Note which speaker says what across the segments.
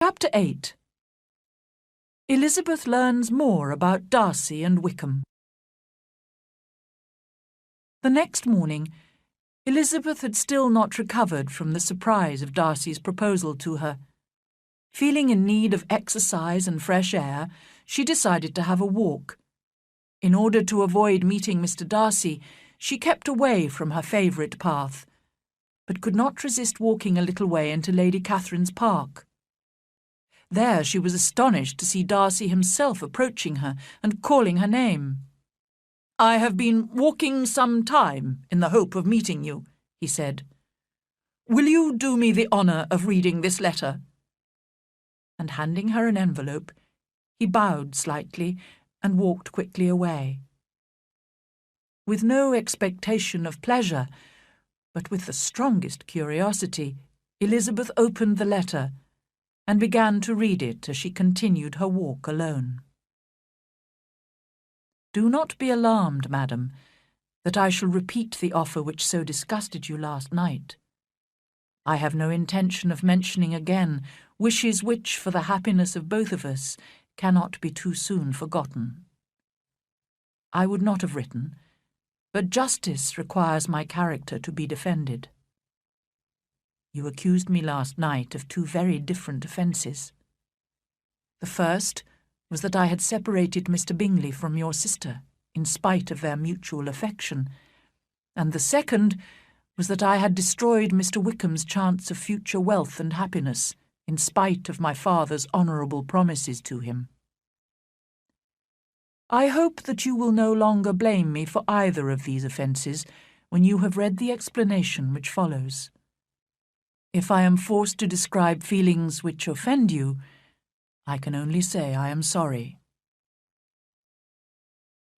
Speaker 1: Chapter 8. Elizabeth learns more about Darcy and Wickham. The next morning, Elizabeth had still not recovered from the surprise of Darcy's proposal to her. Feeling in need of exercise and fresh air, she decided to have a walk. In order to avoid meeting Mr. Darcy, she kept away from her favourite path, but could not resist walking a little way into Lady Catherine's park. There she was astonished to see Darcy himself approaching her and calling her name. "I have been walking some time in the hope of meeting you," he said. "Will you do me the honour of reading this letter?" And handing her an envelope, he bowed slightly and walked quickly away. With no expectation of pleasure, but with the strongest curiosity, Elizabeth opened the letter and began to read it as she continued her walk alone. "Do not be alarmed, madam, that I shall repeat the offer which so disgusted you last night. I have no intention of mentioning again wishes which, for the happiness of both of us, cannot be too soon forgotten. I would not have written, but justice requires my character to be defended. You accused me last night of two very different offences. The first was that I had separated Mr. Bingley from your sister, in spite of their mutual affection, and the second was that I had destroyed Mr. Wickham's chance of future wealth and happiness, in spite of my father's honourable promises to him. I hope that you will no longer blame me for either of these offences when you have read the explanation which follows. If I am forced to describe feelings which offend you, I can only say I am sorry."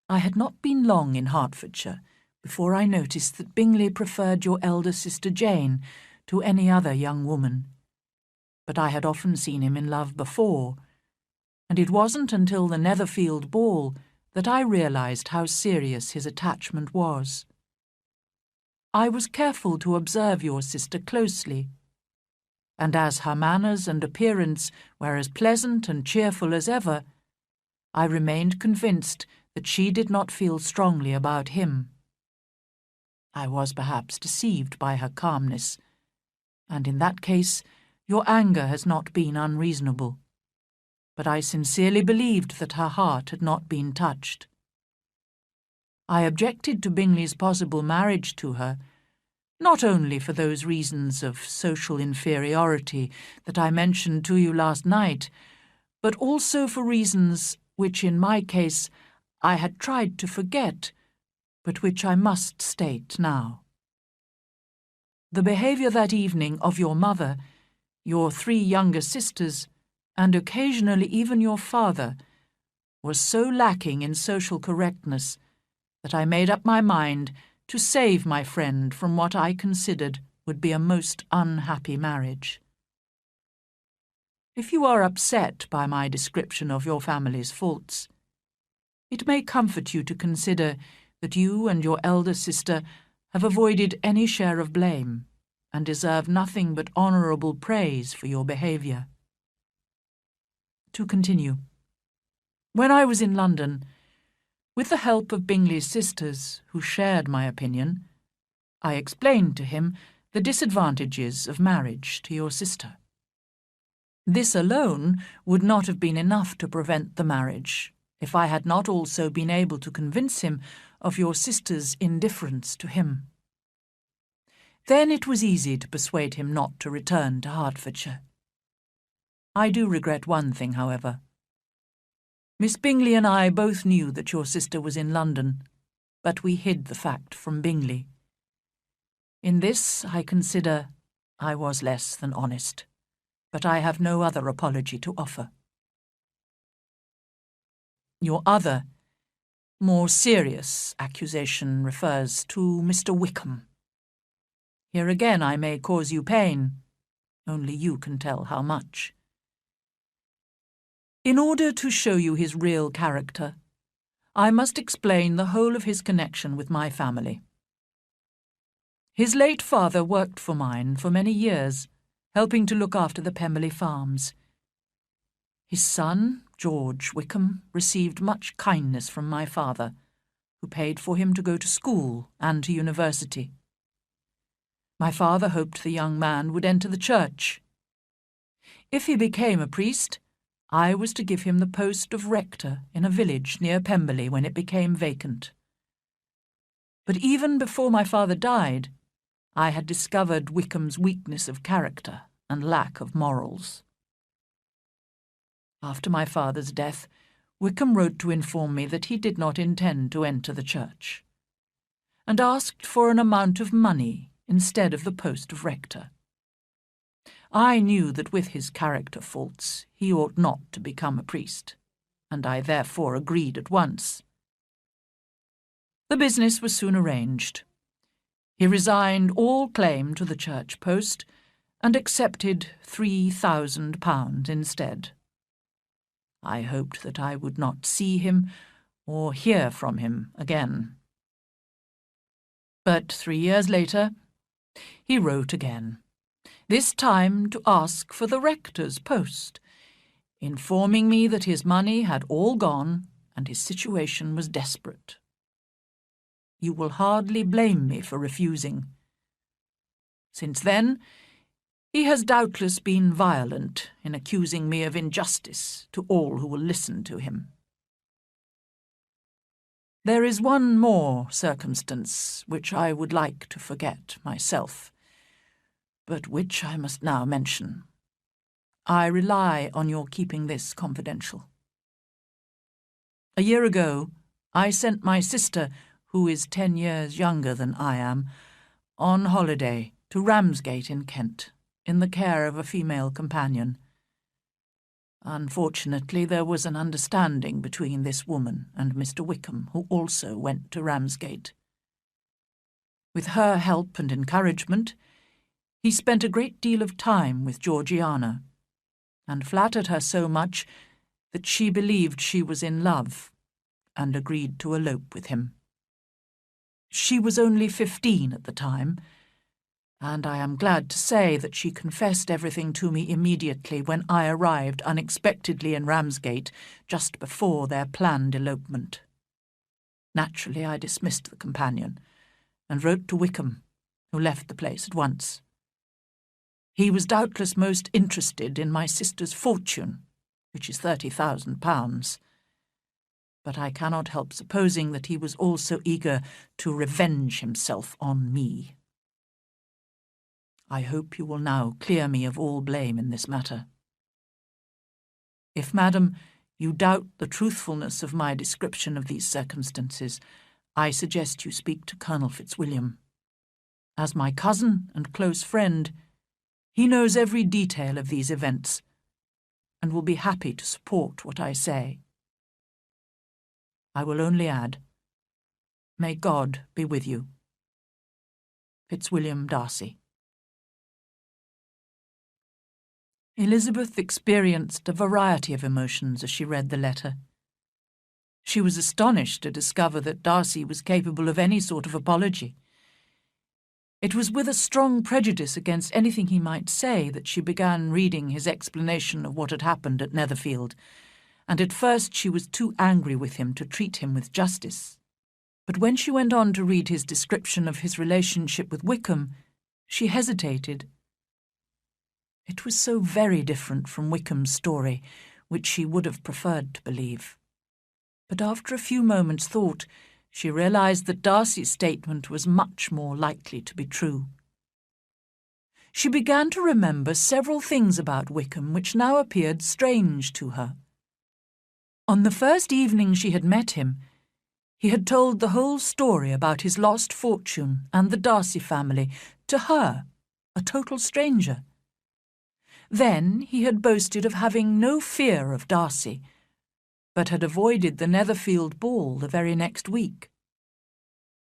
Speaker 1: I had not been long in Hertfordshire before I noticed that Bingley preferred your elder sister Jane to any other young woman. But I had often seen him in love before, and it wasn't until the Netherfield ball that I realised how serious his attachment was. I was careful to observe your sister closely, and as her manners and appearance were as pleasant and cheerful as ever, I remained convinced that she did not feel strongly about him. I was perhaps deceived by her calmness, and in that case your anger has not been unreasonable. But I sincerely believed that her heart had not been touched. I objected to Bingley's possible marriage to her, not only for those reasons of social inferiority that I mentioned to you last night, but also for reasons which in my case I had tried to forget, but which I must state now. The behaviour that evening of your mother, your three younger sisters, and occasionally even your father, was so lacking in social correctness that I made up my mind to save my friend from what I considered would be a most unhappy marriage. If you are upset by my description of your family's faults, it may comfort you to consider that you and your elder sister have avoided any share of blame and deserve nothing but honourable praise for your behaviour. To continue. When I was in London, with the help of Bingley's sisters, who shared my opinion, I explained to him the disadvantages of marriage to your sister. This alone would not have been enough to prevent the marriage, if I had not also been able to convince him of your sister's indifference to him. Then it was easy to persuade him not to return to Hertfordshire. I do regret one thing, however. Miss Bingley and I both knew that your sister was in London, but we hid the fact from Bingley. In this, I consider, I was less than honest, but I have no other apology to offer. Your other, more serious accusation refers to Mr. Wickham. Here again I may cause you pain, only you can tell how much. In order to show you his real character, I must explain the whole of his connection with my family. His late father worked for mine for many years, helping to look after the Pemberley farms. His son, George Wickham, received much kindness from my father, who paid for him to go to school and to university. My father hoped the young man would enter the church. If he became a priest, I was to give him the post of rector in a village near Pemberley when it became vacant. But even before my father died, I had discovered Wickham's weakness of character and lack of morals. After my father's death, Wickham wrote to inform me that he did not intend to enter the church, and asked for an amount of money instead of the post of rector. I knew that with his character faults he ought not to become a priest, and I therefore agreed at once. The business was soon arranged. He resigned all claim to the church post and accepted £3,000 instead. I hoped that I would not see him or hear from him again. But 3 years later, he wrote again, this time to ask for the rector's post, informing me that his money had all gone and his situation was desperate. You will hardly blame me for refusing. Since then, he has doubtless been violent in accusing me of injustice to all who will listen to him. There is one more circumstance which I would like to forget myself, but which I must now mention. I rely on your keeping this confidential. A year ago, I sent my sister, who is 10 years younger than I am, on holiday to Ramsgate in Kent, in the care of a female companion. Unfortunately, there was an understanding between this woman and Mr. Wickham, who also went to Ramsgate. With her help and encouragement, he spent a great deal of time with Georgiana, and flattered her so much that she believed she was in love, and agreed to elope with him. She was only 15 at the time, and I am glad to say that she confessed everything to me immediately when I arrived unexpectedly in Ramsgate just before their planned elopement. Naturally, I dismissed the companion and wrote to Wickham, who left the place at once. He was doubtless most interested in my sister's fortune, which is £30,000, but I cannot help supposing that he was also eager to revenge himself on me. I hope you will now clear me of all blame in this matter. If, madam, you doubt the truthfulness of my description of these circumstances, I suggest you speak to Colonel Fitzwilliam. As my cousin and close friend, he knows every detail of these events, and will be happy to support what I say. I will only add, may God be with you. Fitzwilliam Darcy. Elizabeth experienced a variety of emotions as she read the letter. She was astonished to discover that Darcy was capable of any sort of apology. It was with a strong prejudice against anything he might say that she began reading his explanation of what had happened at Netherfield, and at first she was too angry with him to treat him with justice. But when she went on to read his description of his relationship with Wickham, she hesitated. It was so very different from Wickham's story, which she would have preferred to believe. But after a few moments' thought, she realized that Darcy's statement was much more likely to be true. She began to remember several things about Wickham which now appeared strange to her. On the first evening she had met him, he had told the whole story about his lost fortune and the Darcy family to her, a total stranger. Then he had boasted of having no fear of Darcy, but had avoided the Netherfield ball the very next week.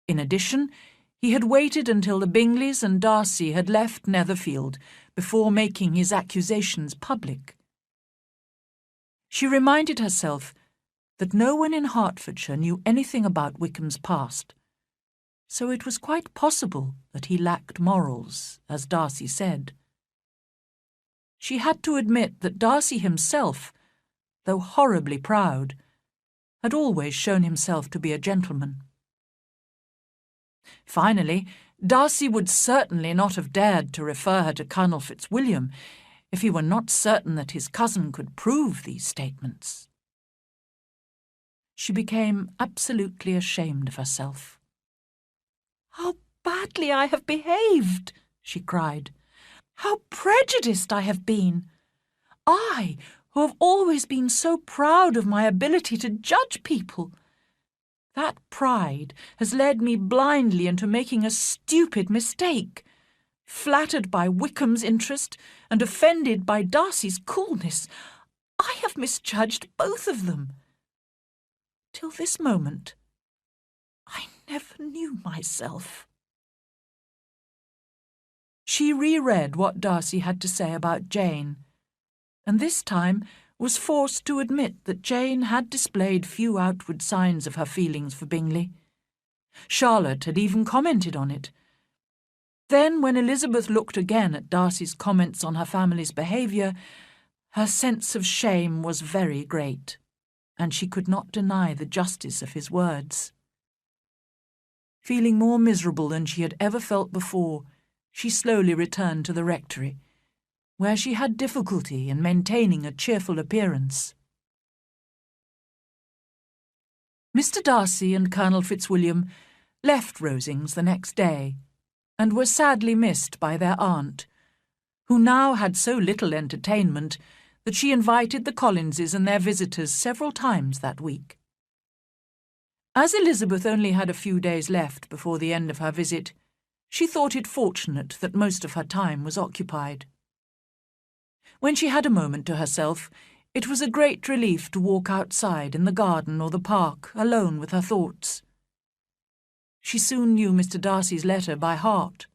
Speaker 1: In addition, he had waited until the Bingleys and Darcy had left Netherfield before making his accusations public. She reminded herself that no one in Hertfordshire knew anything about Wickham's past, so it was quite possible that he lacked morals, as Darcy said. She had to admit that Darcy himself, though horribly proud, had always shown himself to be a gentleman. Finally, Darcy would certainly not have dared to refer her to Colonel Fitzwilliam if he were not certain that his cousin could prove these statements. She became absolutely ashamed of herself. "How badly I have behaved!" she cried. "How prejudiced I have been! I, who have always been so proud of my ability to judge people. That pride has led me blindly into making a stupid mistake, flattered by Wickham's interest and offended by Darcy's coolness. I have misjudged both of them. Till this moment, I never knew myself." She reread what Darcy had to say about Jane, and this time was forced to admit that Jane had displayed few outward signs of her feelings for Bingley. Charlotte had even commented on it. Then, when Elizabeth looked again at Darcy's comments on her family's behaviour, her sense of shame was very great, and she could not deny the justice of his words. Feeling more miserable than she had ever felt before, she slowly returned to the rectory, where she had difficulty in maintaining a cheerful appearance. Mr. Darcy and Colonel Fitzwilliam left Rosings the next day, and were sadly missed by their aunt, who now had so little entertainment that she invited the Collinses and their visitors several times that week. As Elizabeth only had a few days left before the end of her visit, she thought it fortunate that most of her time was occupied. When she had a moment to herself, it was a great relief to walk outside in the garden or the park, alone with her thoughts. She soon knew Mr. Darcy's letter by heart.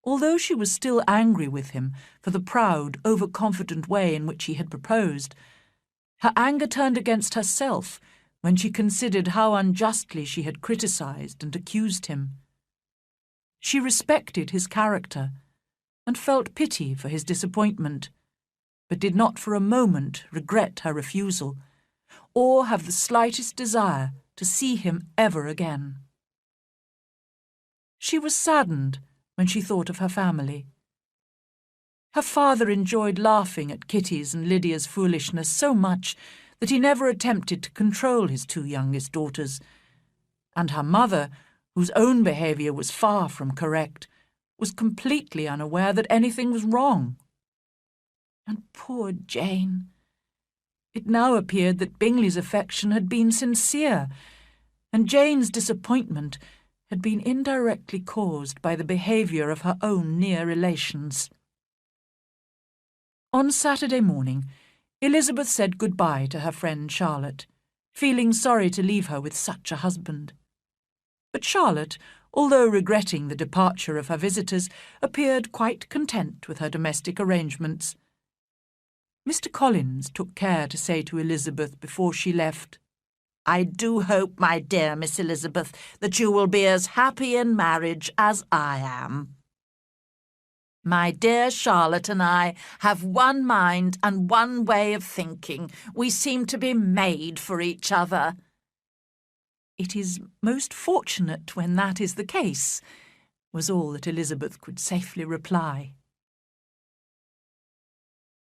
Speaker 1: Although she was still angry with him for the proud, overconfident way in which he had proposed, her anger turned against herself when she considered how unjustly she had criticised and accused him. She respected his character and felt pity for his disappointment, but did not for a moment regret her refusal, or have the slightest desire to see him ever again. She was saddened when she thought of her family. Her father enjoyed laughing at Kitty's and Lydia's foolishness so much that he never attempted to control his two youngest daughters, and her mother, whose own behaviour was far from correct, was completely unaware that anything was wrong. And poor Jane! It now appeared that Bingley's affection had been sincere, and Jane's disappointment had been indirectly caused by the behaviour of her own near relations. On Saturday morning, Elizabeth said good-bye to her friend Charlotte, feeling sorry to leave her with such a husband. But Charlotte, although regretting the departure of her visitors, appeared quite content with her domestic arrangements. Mr. Collins took care to say to Elizabeth before she left, "I do hope, my dear Miss Elizabeth, that you will be as happy in marriage as I am. My dear Charlotte and I have one mind and one way of thinking. We seem to be made for each other." "It is most fortunate when that is the case," was all that Elizabeth could safely reply.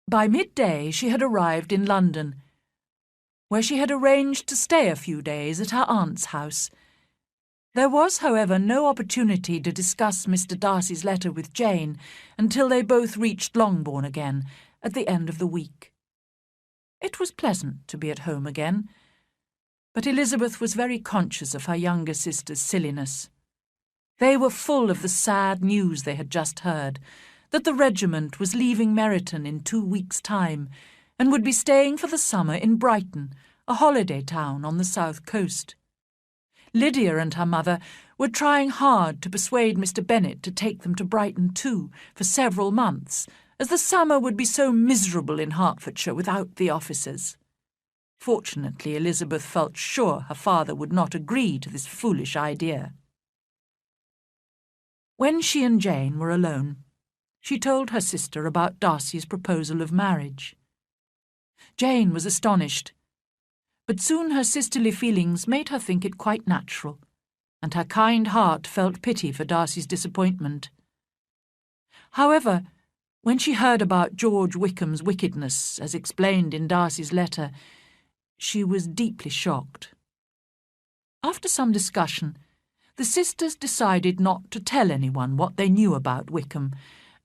Speaker 1: By midday she had arrived in London, where she had arranged to stay a few days at her aunt's house. There was, however, no opportunity to discuss Mr. Darcy's letter with Jane until they both reached Longbourn again at the end of the week. It was pleasant to be at home again, but Elizabeth was very conscious of her younger sister's silliness. They were full of the sad news they had just heard, that the regiment was leaving Meryton in 2 weeks' time and would be staying for the summer in Brighton, a holiday town on the south coast. Lydia and her mother were trying hard to persuade Mr. Bennet to take them to Brighton too for several months, as the summer would be so miserable in Hertfordshire without the officers. Fortunately, Elizabeth felt sure her father would not agree to this foolish idea. When she and Jane were alone, she told her sister about Darcy's proposal of marriage. Jane was astonished, but soon her sisterly feelings made her think it quite natural, and her kind heart felt pity for Darcy's disappointment. However, when she heard about George Wickham's wickedness, as explained in Darcy's letter, she was deeply shocked. After some discussion, the sisters decided not to tell anyone what they knew about Wickham,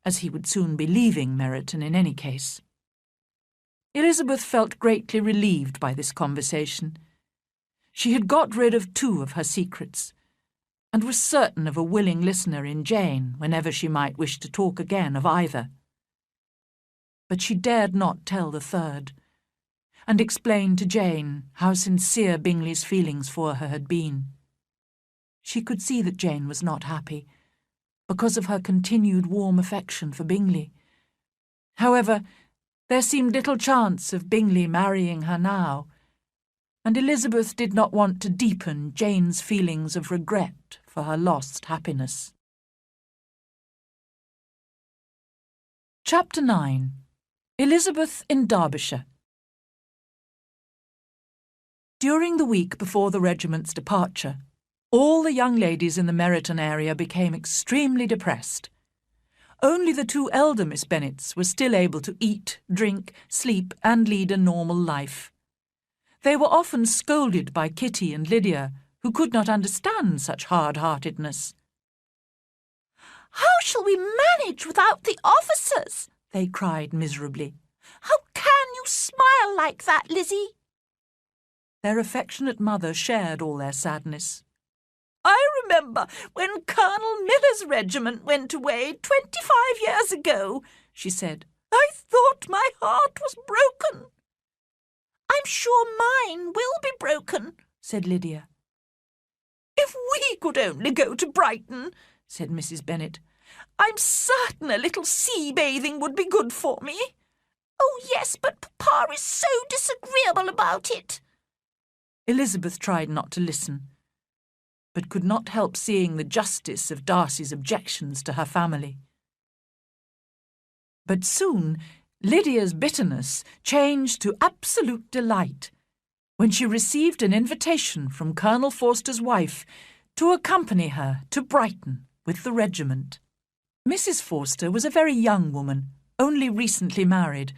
Speaker 1: as he would soon be leaving Meryton in any case. Elizabeth felt greatly relieved by this conversation. She had got rid of 2 of her secrets, and was certain of a willing listener in Jane whenever she might wish to talk again of either. But she dared not tell the 3rd, and explain to Jane how sincere Bingley's feelings for her had been. She could see that Jane was not happy, because of her continued warm affection for Bingley. However, there seemed little chance of Bingley marrying her now, and Elizabeth did not want to deepen Jane's feelings of regret for her lost happiness. Chapter 9. Elizabeth in Derbyshire. During the week before the regiment's departure, all the young ladies in the Meryton area became extremely depressed. Only the 2 elder Miss Bennets were still able to eat, drink, sleep, and lead a normal life. They were often scolded by Kitty and Lydia, who could not understand such hard-heartedness.
Speaker 2: "How shall we manage without the officers?"
Speaker 1: they cried miserably.
Speaker 2: "How can you smile like that, Lizzie?"
Speaker 1: Their affectionate mother shared all their sadness.
Speaker 2: "I remember when Colonel Miller's regiment went away 25 years ago," she said. "I thought my heart was broken." "I'm sure mine will be broken," said Lydia. "If we could only go to Brighton," said Mrs. Bennet. "I'm certain a little sea-bathing would be good for me." "Oh, yes, but Papa is so disagreeable about it."
Speaker 1: Elizabeth tried not to listen, but could not help seeing the justice of Darcy's objections to her family. But soon Lydia's bitterness changed to absolute delight when she received an invitation from Colonel Forster's wife to accompany her to Brighton with the regiment. Mrs. Forster was a very young woman, only recently married,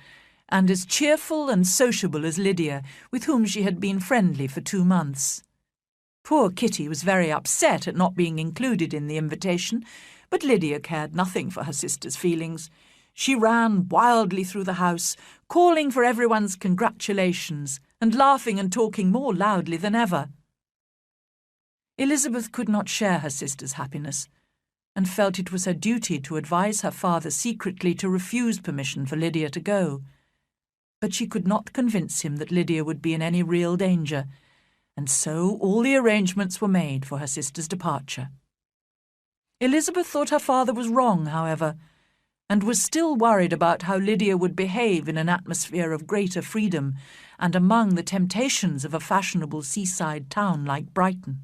Speaker 1: and as cheerful and sociable as Lydia, with whom she had been friendly for 2 months. Poor Kitty was very upset at not being included in the invitation, but Lydia cared nothing for her sister's feelings. She ran wildly through the house, calling for everyone's congratulations, and laughing and talking more loudly than ever. Elizabeth could not share her sister's happiness, and felt it was her duty to advise her father secretly to refuse permission for Lydia to go. But she could not convince him that Lydia would be in any real danger, and so all the arrangements were made for her sister's departure. Elizabeth thought her father was wrong, however, and was still worried about how Lydia would behave in an atmosphere of greater freedom and among the temptations of a fashionable seaside town like Brighton.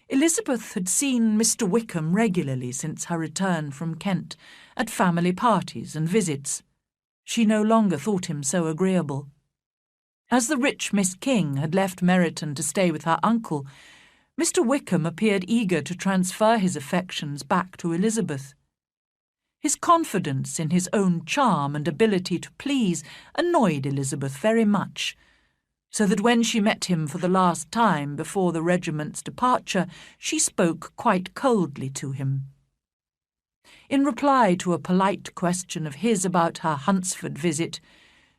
Speaker 1: Elizabeth had seen Mr. Wickham regularly since her return from Kent, at family parties and visits. She no longer thought him so agreeable. As the rich Miss King had left Meryton to stay with her uncle, Mr. Wickham appeared eager to transfer his affections back to Elizabeth. His confidence in his own charm and ability to please annoyed Elizabeth very much, so that when she met him for the last time before the regiment's departure, she spoke quite coldly to him. In reply to a polite question of his about her Hunsford visit,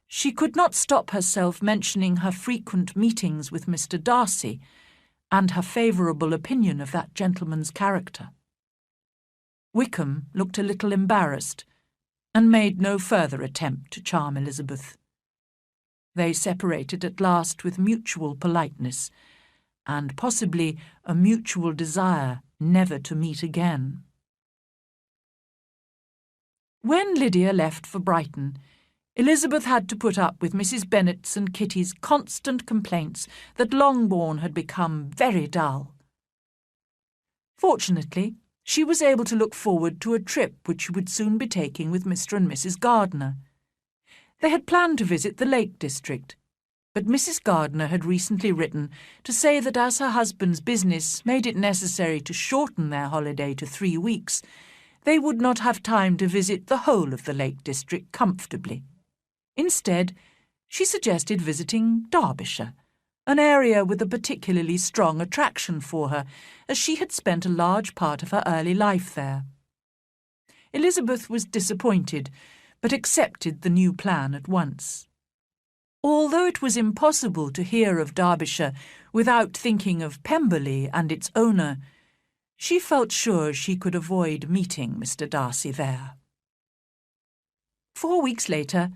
Speaker 1: she could not stop herself mentioning her frequent meetings with Mr. Darcy and her favourable opinion of that gentleman's character. Wickham looked a little embarrassed and made no further attempt to charm Elizabeth. They separated at last with mutual politeness and possibly a mutual desire never to meet again. When Lydia left for Brighton, Elizabeth had to put up with Mrs. Bennet's and Kitty's constant complaints that Longbourn had become very dull. Fortunately, she was able to look forward to a trip which she would soon be taking with Mr. and Mrs. Gardiner. They had planned to visit the Lake District, but Mrs. Gardner had recently written to say that as her husband's business made it necessary to shorten their holiday to 3 weeks, they would not have time to visit the whole of the Lake District comfortably. Instead, she suggested visiting Derbyshire, an area with a particularly strong attraction for her, as she had spent a large part of her early life there. Elizabeth was disappointed, but accepted the new plan at once. Although it was impossible to hear of Derbyshire without thinking of Pemberley and its owner, she felt sure she could avoid meeting Mr. Darcy there. 4 weeks later,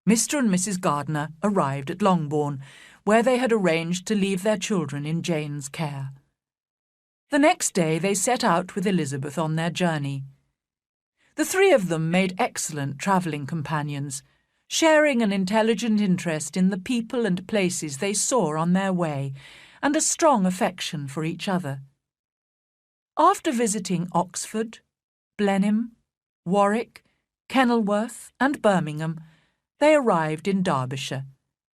Speaker 1: Mr. and Mrs. Gardner arrived at Longbourn, where they had arranged to leave their children in Jane's care. The next day they set out with Elizabeth on their journey. The 3 of them made excellent travelling companions, sharing an intelligent interest in the people and places they saw on their way, and a strong affection for each other. After visiting Oxford, Blenheim, Warwick, Kenilworth, and Birmingham, they arrived in Derbyshire,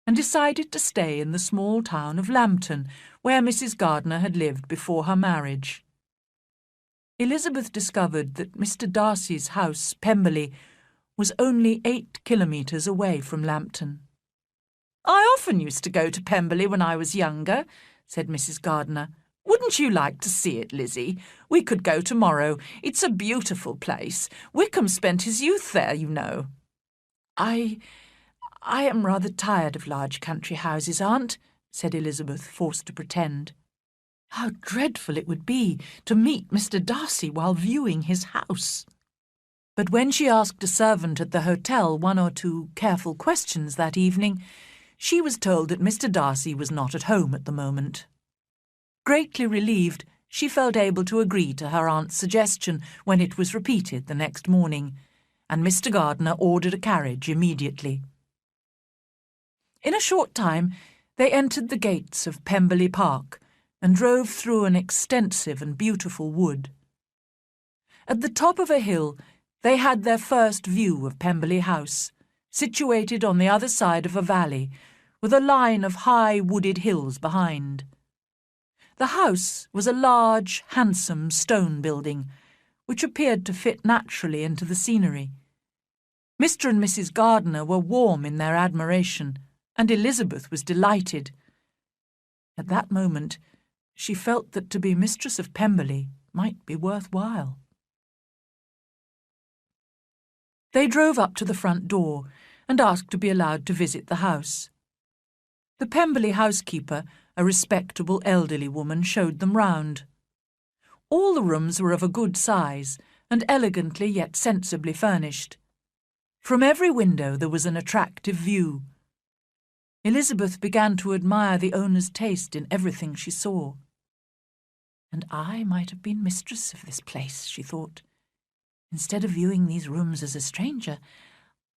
Speaker 1: and decided to stay in the small town of Lambton, where Mrs. Gardner had lived before her marriage. Elizabeth discovered that Mr. Darcy's house, Pemberley, was only 8 kilometres away from Lambton. "I often used to go to Pemberley when I was younger," said Mrs. Gardner. "Wouldn't you like to see it, Lizzie? We could go tomorrow. It's a beautiful place. Wickham spent his youth there, you know." I am rather tired of large country houses, Aunt," said Elizabeth, forced to pretend. How dreadful it would be to meet Mr. Darcy while viewing his house. But when she asked a servant at the hotel 1 or 2 careful questions that evening, she was told that Mr. Darcy was not at home at the moment. Greatly relieved, she felt able to agree to her aunt's suggestion when it was repeated the next morning, and Mr. Gardner ordered a carriage immediately. In a short time, they entered the gates of Pemberley Park and drove through an extensive and beautiful wood. At the top of a hill, they had their first view of Pemberley House, situated on the other side of a valley, with a line of high wooded hills behind. The house was a large, handsome stone building, which appeared to fit naturally into the scenery. Mr. and Mrs. Gardner were warm in their admiration, and Elizabeth was delighted. At that moment, she felt that to be mistress of Pemberley might be worthwhile. They drove up to the front door and asked to be allowed to visit the house. The Pemberley housekeeper, a respectable elderly woman, showed them round. All the rooms were of a good size and elegantly yet sensibly furnished. From every window there was an attractive view. Elizabeth began to admire the owner's taste in everything she saw. And I might have been mistress of this place, she thought. Instead of viewing these rooms as a stranger,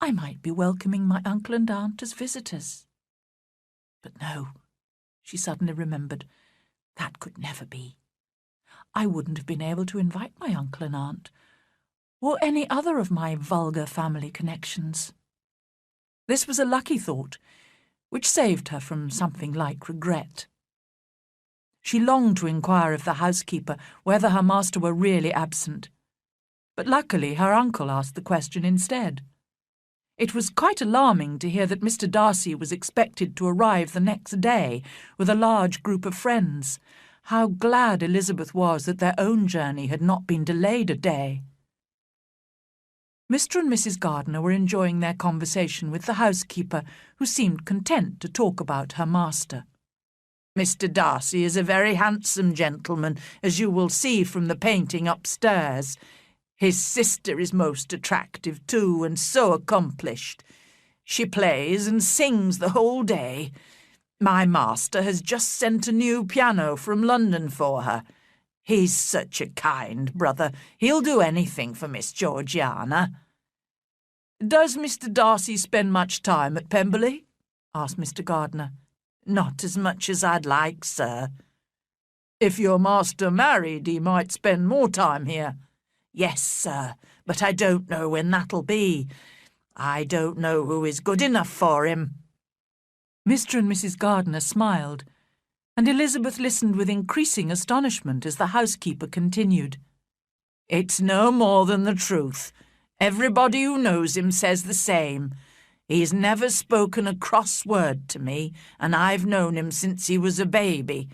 Speaker 1: I might be welcoming my uncle and aunt as visitors. But no, she suddenly remembered, that could never be. I wouldn't have been able to invite my uncle and aunt, or any other of my vulgar family connections. This was a lucky thought, which saved her from something like regret. She longed to inquire of the housekeeper whether her master were really absent, but luckily her uncle asked the question instead. It was quite alarming to hear that Mr. Darcy was expected to arrive the next day with a large group of friends. How glad Elizabeth was that their own journey had not been delayed a day. Mr. and Mrs. Gardner were enjoying their conversation with the housekeeper, who seemed content to talk about her master. "Mr. Darcy is a very handsome gentleman, as you will see from the painting upstairs. His sister is most attractive too, and so accomplished. She plays and sings the whole day. My master has just sent a new piano from London for her. He's such a kind brother. He'll do anything for Miss Georgiana." "Does Mr. Darcy spend much time at Pemberley?" asked Mr. Gardner. "Not as much as I'd like, sir." "If your master married, he might spend more time here." "Yes, sir, but I don't know when that'll be.
Speaker 2: I don't know who is good enough for him."
Speaker 1: Mr. and Mrs. Gardiner smiled, and Elizabeth listened with increasing astonishment as the housekeeper continued.
Speaker 2: "It's no more than the truth. Everybody who knows him says the same. He's never spoken a cross word to me, and I've known him since he was a baby.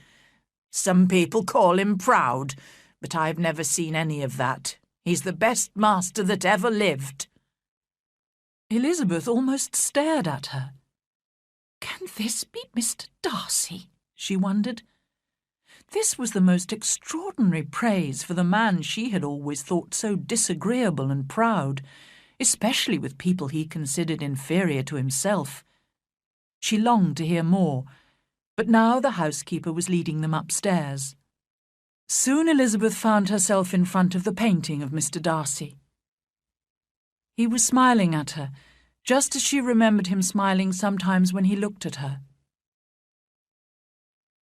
Speaker 2: Some people call him proud, but I've never seen any of that. He's the best master that ever lived."
Speaker 1: Elizabeth almost stared at her. Can this be Mr. Darcy? She wondered. This was the most extraordinary praise for the man she had always thought so disagreeable and proud, especially with people he considered inferior to himself. She longed to hear more, but now the housekeeper was leading them upstairs. Soon Elizabeth found herself in front of the painting of Mr. Darcy. He was smiling at her, just as she remembered him smiling sometimes when he looked at her.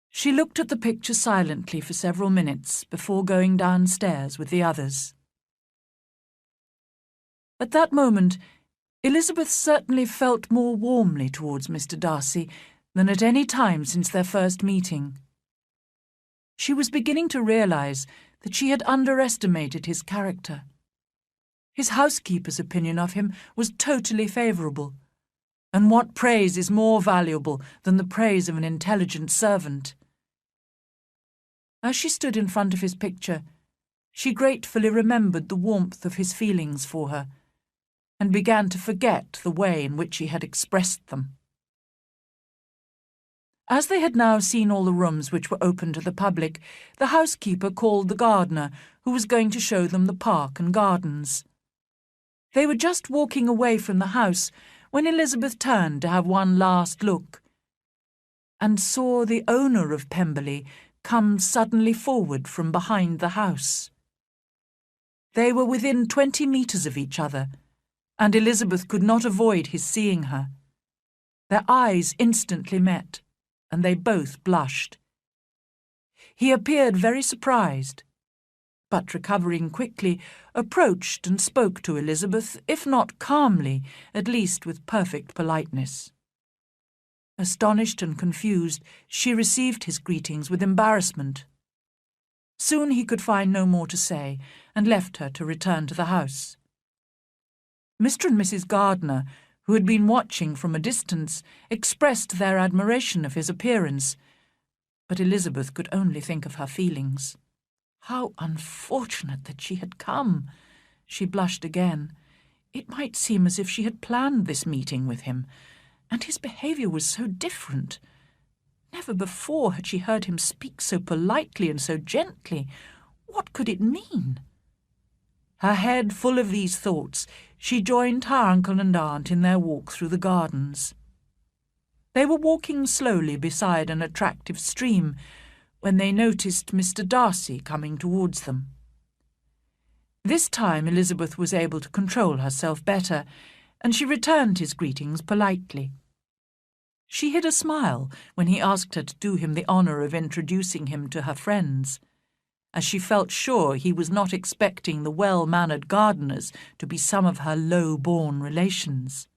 Speaker 1: She looked at the picture silently for several minutes before going downstairs with the others. At that moment, Elizabeth certainly felt more warmly towards Mr. Darcy than at any time since their first meeting. She was beginning to realise that she had underestimated his character. His housekeeper's opinion of him was totally favourable, and what praise is more valuable than the praise of an intelligent servant? As she stood in front of his picture, she gratefully remembered the warmth of his feelings for her, and began to forget the way in which he had expressed them. As they had now seen all the rooms which were open to the public, the housekeeper called the gardener, who was going to show them the park and gardens. They were just walking away from the house when Elizabeth turned to have one last look, and saw the owner of Pemberley come suddenly forward from behind the house. They were within 20 metres of each other, and Elizabeth could not avoid his seeing her. Their eyes instantly met, and they both blushed. He appeared very surprised, but recovering quickly, approached and spoke to Elizabeth, if not calmly, at least with perfect politeness. Astonished and confused, she received his greetings with embarrassment. Soon he could find no more to say, and left her to return to the house. Mr. and Mrs. Gardiner, who had been watching from a distance, expressed their admiration of his appearance, but Elizabeth could only think of her feelings. How unfortunate that she had come! She blushed again. It might seem as if she had planned this meeting with him, and his behaviour was so different. Never before had she heard him speak so politely and so gently. What could it mean? Her head full of these thoughts, she joined her uncle and aunt in their walk through the gardens. They were walking slowly beside an attractive stream when they noticed Mr. Darcy coming towards them. This time Elizabeth was able to control herself better, and she returned his greetings politely. She hid a smile when he asked her to do him the honour of introducing him to her friends, as she felt sure he was not expecting the well-mannered gardeners to be some of her low-born relations.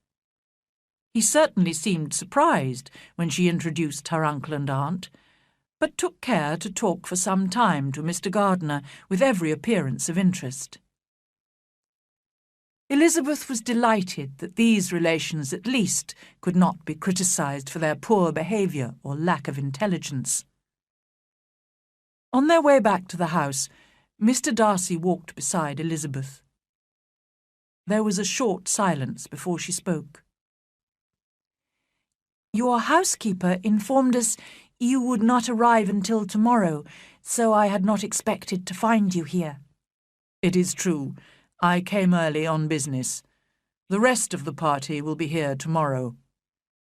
Speaker 1: He certainly seemed surprised when she introduced her uncle and aunt, but took care to talk for some time to Mr. Gardiner with every appearance of interest. Elizabeth was delighted that these relations at least could not be criticised for their poor behaviour or lack of intelligence. On their way back to the house, Mr. Darcy walked beside Elizabeth. There was a short silence before she spoke. "Your housekeeper informed us you would not arrive until tomorrow, so I had not expected to find you here." "It is true. I came early on business. The rest of the party will be here tomorrow.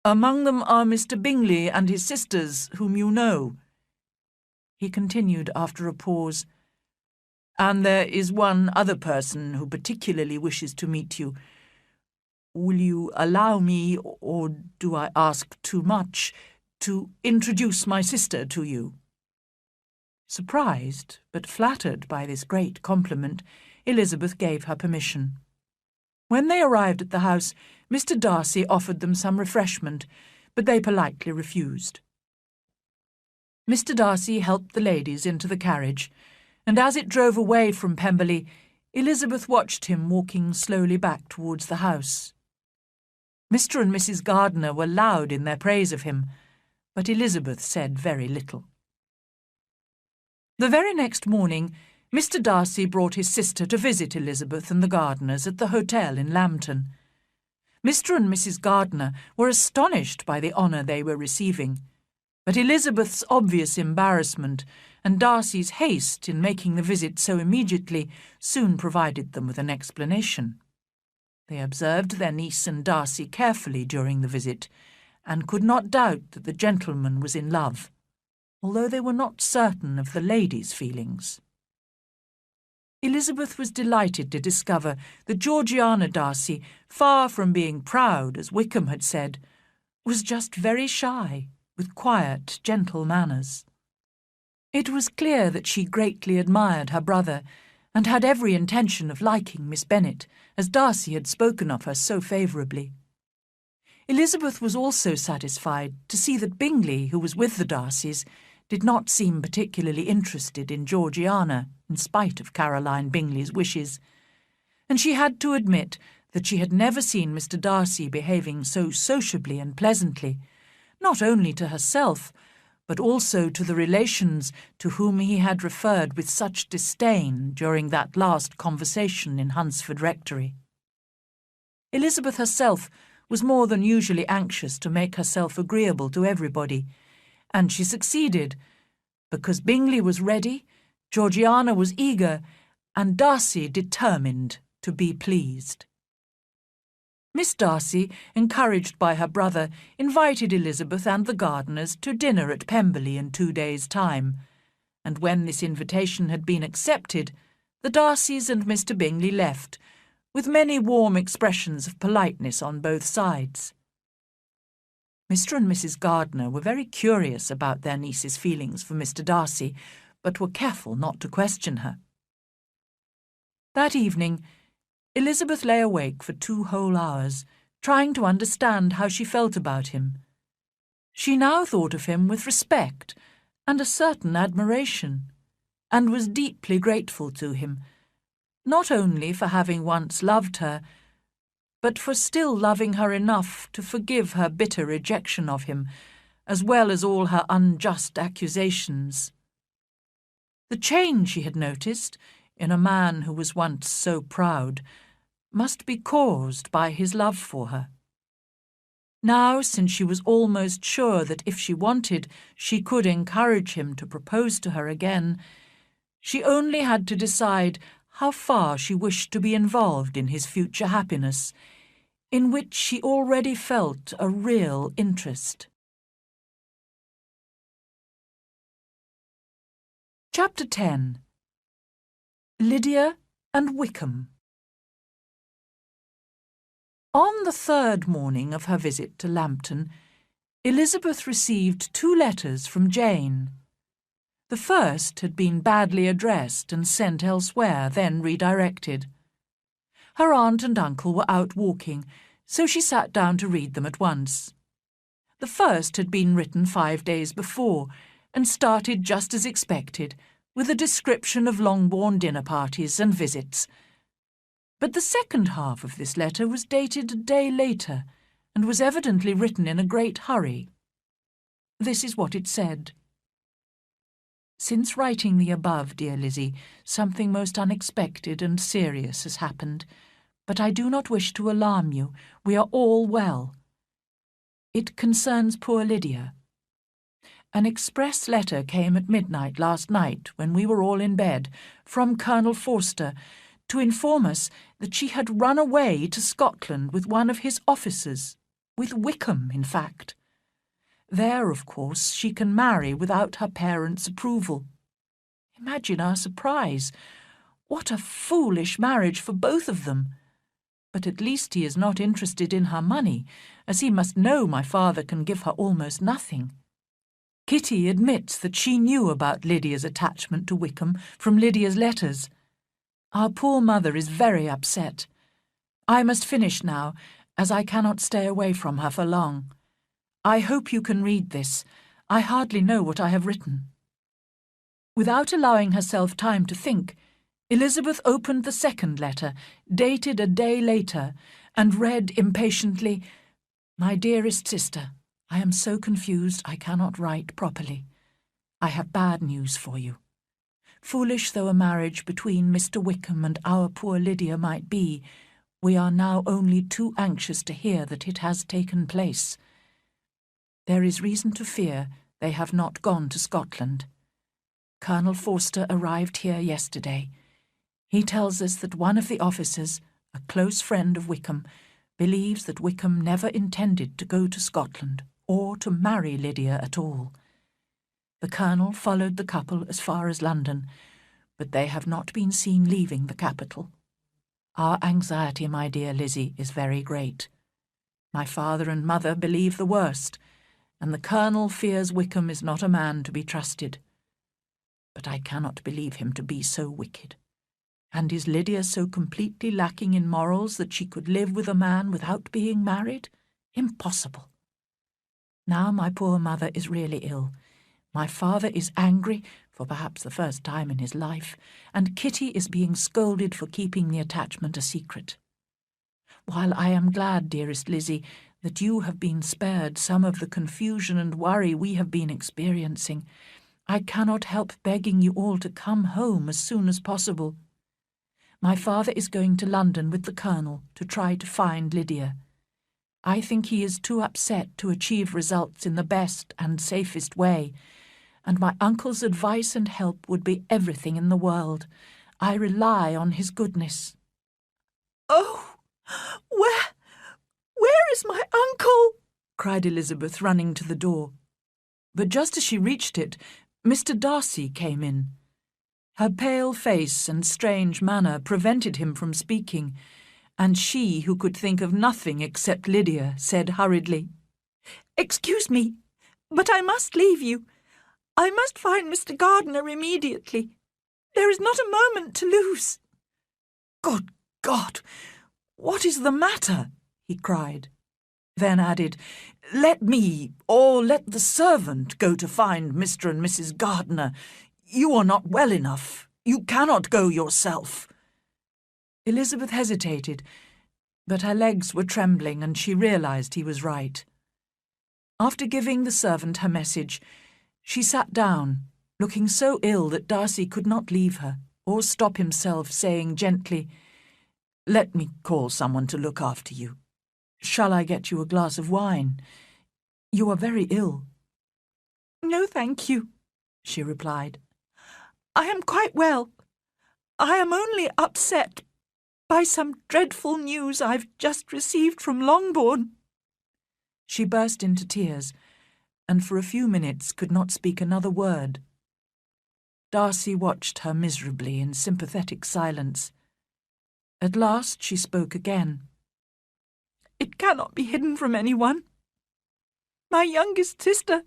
Speaker 1: Among them are Mr. Bingley and his sisters, whom you know," he continued after a pause. "And there is one other person who particularly wishes to meet you. Will you allow me, or do I ask too much, to introduce my sister to you?" Surprised, but flattered by this great compliment, Elizabeth gave her permission. When they arrived at the house, Mr. Darcy offered them some refreshment, but they politely refused. Mr. Darcy helped the ladies into the carriage, and as it drove away from Pemberley, Elizabeth watched him walking slowly back towards the house. Mr. and Mrs. Gardiner were loud in their praise of him, but Elizabeth said very little. The very next morning, Mr. Darcy brought his sister to visit Elizabeth and the Gardiners at the hotel in Lambton. Mr. and Mrs. Gardiner were astonished by the honour they were receiving, but Elizabeth's obvious embarrassment and Darcy's haste in making the visit so immediately soon provided them with an explanation. They observed their niece and Darcy carefully during the visit, and could not doubt that the gentleman was in love, although they were not certain of the lady's feelings. Elizabeth was delighted to discover that Georgiana Darcy, far from being proud, as Wickham had said, was just very shy, with quiet, gentle manners. It was clear that she greatly admired her brother, and had every intention of liking Miss Bennet, as Darcy had spoken of her so favourably. Elizabeth was also satisfied to see that Bingley, who was with the Darcys, did not seem particularly interested in Georgiana, in spite of Caroline Bingley's wishes, and she had to admit that she had never seen Mr. Darcy behaving so sociably and pleasantly, not only to herself, but also to the relations to whom he had referred with such disdain during that last conversation in Hunsford Rectory. Elizabeth herself was more than usually anxious to make herself agreeable to everybody, and she succeeded, because Bingley was ready, Georgiana was eager, and Darcy determined to be pleased. Miss Darcy, encouraged by her brother, invited Elizabeth and the Gardiners to dinner at Pemberley in 2 days' time, and when this invitation had been accepted, the Darcys and Mr. Bingley left, with many warm expressions of politeness on both sides. Mr. and Mrs. Gardiner were very curious about their niece's feelings for Mr. Darcy, but were careful not to question her. That evening, Elizabeth lay awake for 2 whole hours, trying to understand how she felt about him. She now thought of him with respect and a certain admiration, and was deeply grateful to him, not only for having once loved her, but for still loving her enough to forgive her bitter rejection of him, as well as all her unjust accusations. The change she had noticed, in a man who was once so proud, must be caused by his love for her. Now, since she was almost sure that if she wanted, she could encourage him to propose to her again, she only had to decide how far she wished to be involved in his future happiness, in which she already felt a real interest. Chapter 10. Lydia and Wickham. On the 3rd morning of her visit to Lambton, Elizabeth received 2 letters from Jane. The first had been badly addressed and sent elsewhere, then redirected. Her aunt and uncle were out walking, so she sat down to read them at once. The first had been written 5 days before, and started just as expected, with a description of Longbourn dinner parties and visits. But the second half of this letter was dated a day later, and was evidently written in a great hurry. This is what it said. Since writing the above, dear Lizzie, something most unexpected and serious has happened, but I do not wish to alarm you. We are all well. It concerns poor Lydia. An express letter came at midnight last night, when we were all in bed, from Colonel Forster, to inform us that she had run away to Scotland with one of his officers, with Wickham, in fact. There, of course, she can marry without her parents' approval. Imagine our surprise. What a foolish marriage for both of them. But at least he is not interested in her money, as he must know my father can give her almost nothing. Kitty admits that she knew about Lydia's attachment to Wickham from Lydia's letters. Our poor mother is very upset. I must finish now, as I cannot stay away from her for long. I hope you can read this. I hardly know what I have written." Without allowing herself time to think, Elizabeth opened the second letter, dated a day later, and read impatiently, "My dearest sister, I am so confused I cannot write properly. I have bad news for you. Foolish though a marriage between Mr. Wickham and our poor Lydia might be, we are now only too anxious to hear that it has taken place. There is reason to fear they have not gone to Scotland. Colonel Forster arrived here yesterday. He tells us that one of the officers, a close friend of Wickham, believes that Wickham never intended to go to Scotland or to marry Lydia at all. The Colonel followed the couple as far as London, but they have not been seen leaving the capital. Our anxiety, my dear Lizzie, is very great. My father and mother believe the worst, and the Colonel fears Wickham is not a man to be trusted. But I cannot believe him to be so wicked. And is Lydia so completely lacking in morals that she could live with a man without being married? Impossible. Now my poor mother is really ill. My father is angry, for perhaps the first time in his life, and Kitty is being scolded for keeping the attachment a secret. While I am glad, dearest Lizzie, that you have been spared some of the confusion and worry we have been experiencing, I cannot help begging you all to come home as soon as possible. My father is going to London with the Colonel to try to find Lydia. I think he is too upset to achieve results in the best and safest way, and my uncle's advice and help would be everything in the world. I rely on his goodness."
Speaker 2: "Oh, where is my uncle?"
Speaker 1: cried Elizabeth, running to the door. But just as she reached it, Mr. Darcy came in. Her pale face and strange manner prevented him from speaking, and she, who could think of nothing except Lydia, said hurriedly, "Excuse me, but I must leave you. I must find Mr. Gardiner immediately. There is not a moment to lose." "Good God! What is the matter?" he cried. Then added, "Let me, or let the servant, go to find Mr. and Mrs. Gardiner. You are not well enough. You cannot go yourself." Elizabeth hesitated, but her legs were trembling and she realized he was right. After giving the servant her message, she sat down, looking so ill that Darcy could not leave her, or stop himself, saying gently, "Let me call someone to look after you. Shall I get you a glass of wine? You are very ill."
Speaker 2: "No, thank you," she replied. "I am quite well. I am only upset by some dreadful news I've just received from Longbourn."
Speaker 1: She burst into tears, and for a few minutes could not speak another word. Darcy watched her miserably in sympathetic silence. At last she spoke again.
Speaker 2: "It cannot be hidden from anyone. My youngest sister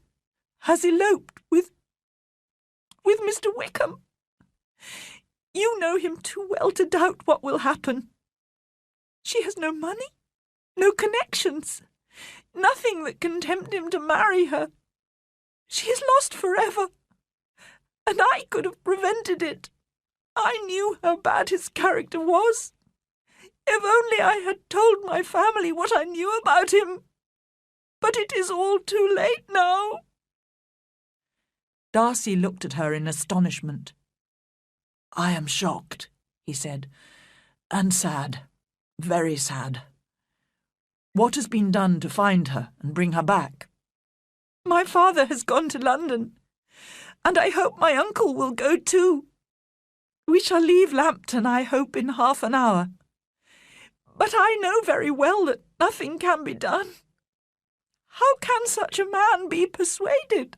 Speaker 2: has eloped with Mr. Wickham. You know him too well to doubt what will happen. She has no money, no connections, nothing that can tempt him to marry her. She is lost forever, and I could have prevented it. I knew how bad his character was. If only I had told my family what I knew about him. But it is all too late now."
Speaker 1: Darcy looked at her in astonishment. "I am shocked," he said, "and sad, very sad. What has been done to find her and bring her back?"
Speaker 2: "My father has gone to London, and I hope my uncle will go too. We shall leave Lambton, I hope, in half an hour. But I know very well that nothing can be done. How can such a man be persuaded?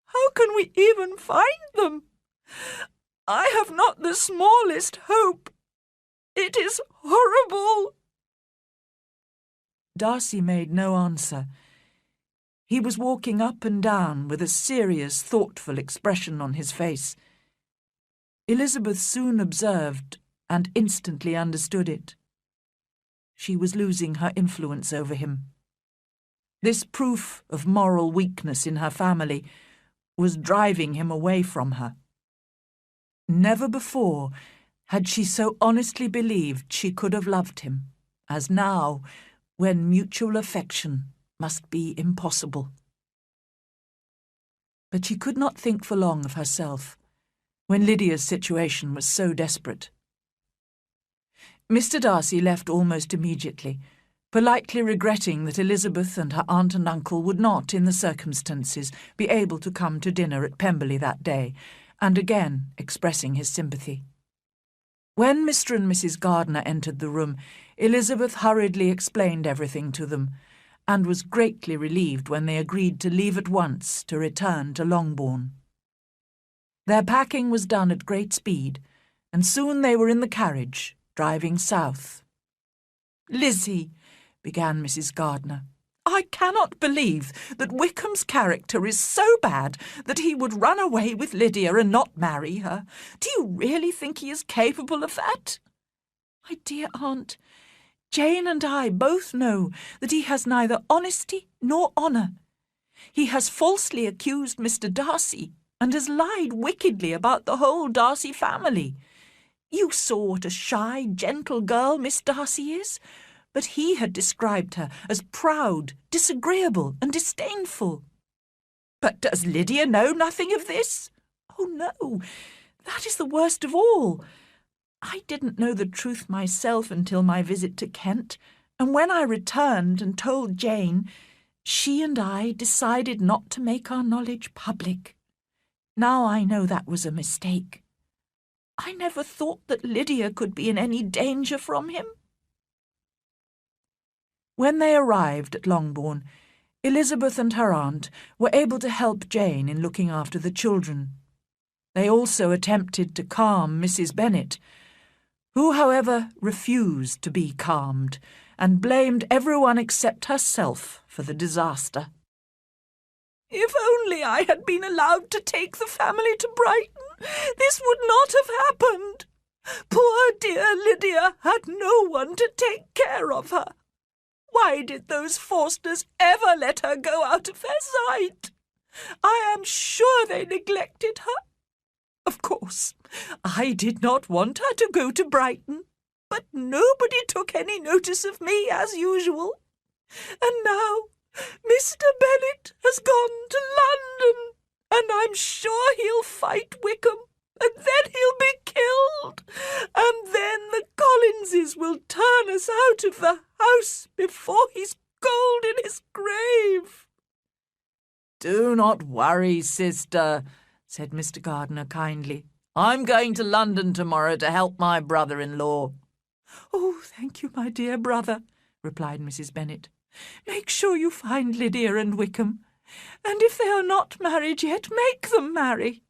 Speaker 2: How can we even find them? I have not the smallest hope. It is horrible."
Speaker 1: Darcy made no answer. He was walking up and down with a serious, thoughtful expression on his face. Elizabeth soon observed and instantly understood it. she was losing her influence over him. This proof of moral weakness in her family was driving him away from her. Never before had she so honestly believed she could have loved him, as now, when mutual affection must be impossible. But she could not think for long of herself, when Lydia's situation was so desperate. Mr. Darcy left almost immediately, politely regretting that Elizabeth and her aunt and uncle would not, in the circumstances, be able to come to dinner at Pemberley that day, and again expressing his sympathy. When Mr. and Mrs. Gardiner entered the room, Elizabeth hurriedly explained everything to them, and was greatly relieved when they agreed to leave at once to return to Longbourn. Their packing was done at great speed, and soon they were in the carriage, driving south.
Speaker 2: "Lizzie,"
Speaker 1: began Mrs. Gardiner,
Speaker 2: "I cannot believe that Wickham's character is so bad that he would run away with Lydia and not marry her. Do you really think he is capable of that?"
Speaker 1: "My dear aunt, Jane and I both know that he has neither honesty nor honour. He has falsely accused Mr. Darcy, and has lied wickedly about the whole Darcy family. You saw what a shy, gentle girl Miss Darcy is, but he had described her as proud, disagreeable, and disdainful."
Speaker 2: "But does Lydia know nothing of this?"
Speaker 1: "Oh, no, that is the worst of all. I didn't know the truth myself until my visit to Kent, and when I returned and told Jane, she and I decided not to make our knowledge public. Now I know that was a mistake. I never thought that Lydia could be in any danger from him." When they arrived at Longbourn, Elizabeth and her aunt were able to help Jane in looking after the children. They also attempted to calm Mrs. Bennet, who, however, refused to be calmed, and blamed everyone except herself for the disaster.
Speaker 2: "If only I had been allowed to take the family to Brighton, this would not have happened. Poor dear Lydia had no one to take care of her. Why did those Forsters ever let her go out of their sight? I am sure they neglected her. Of course, I did not want her to go to Brighton, but nobody took any notice of me as usual. And now Mr. Bennet has gone to London, and I'm sure he'll fight Wickham, and then he'll be killed, and then the Collinses will turn us out of the house before he's cold in his grave."
Speaker 1: "Do not worry, sister," said Mr. Gardiner kindly. "I'm going to London tomorrow to help my brother-in-law."
Speaker 2: "Oh, thank you, my dear brother," replied Mrs. Bennet. "Make sure you find Lydia and Wickham, and if they are not married yet, make them marry.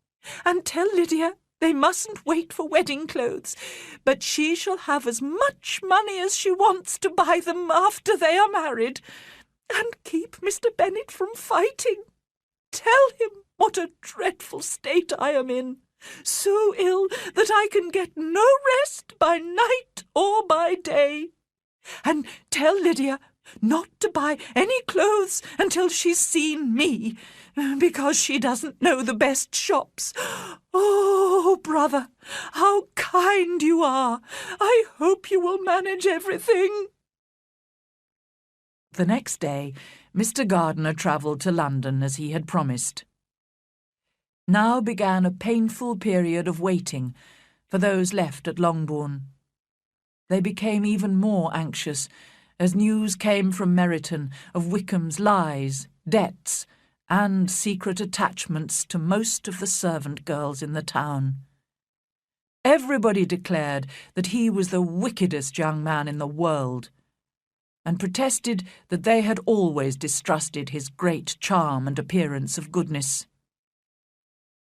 Speaker 2: And tell Lydia they mustn't wait for wedding clothes, but she shall have as much money as she wants to buy them after they are married. And keep Mr. Bennet from fighting. Tell him what a dreadful state I am in, so ill that I can get no rest by night or by day. And tell Lydia not to buy any clothes until she's seen me, because she doesn't know the best shops. Oh, brother, how kind you are! I hope you will manage everything."
Speaker 1: The next day, Mr. Gardiner travelled to London as he had promised. Now began a painful period of waiting for those left at Longbourn. They became even more anxious as news came from Meryton of Wickham's lies, debts, and secret attachments to most of the servant girls in the town. Everybody declared that he was the wickedest young man in the world, and protested that they had always distrusted his great charm and appearance of goodness.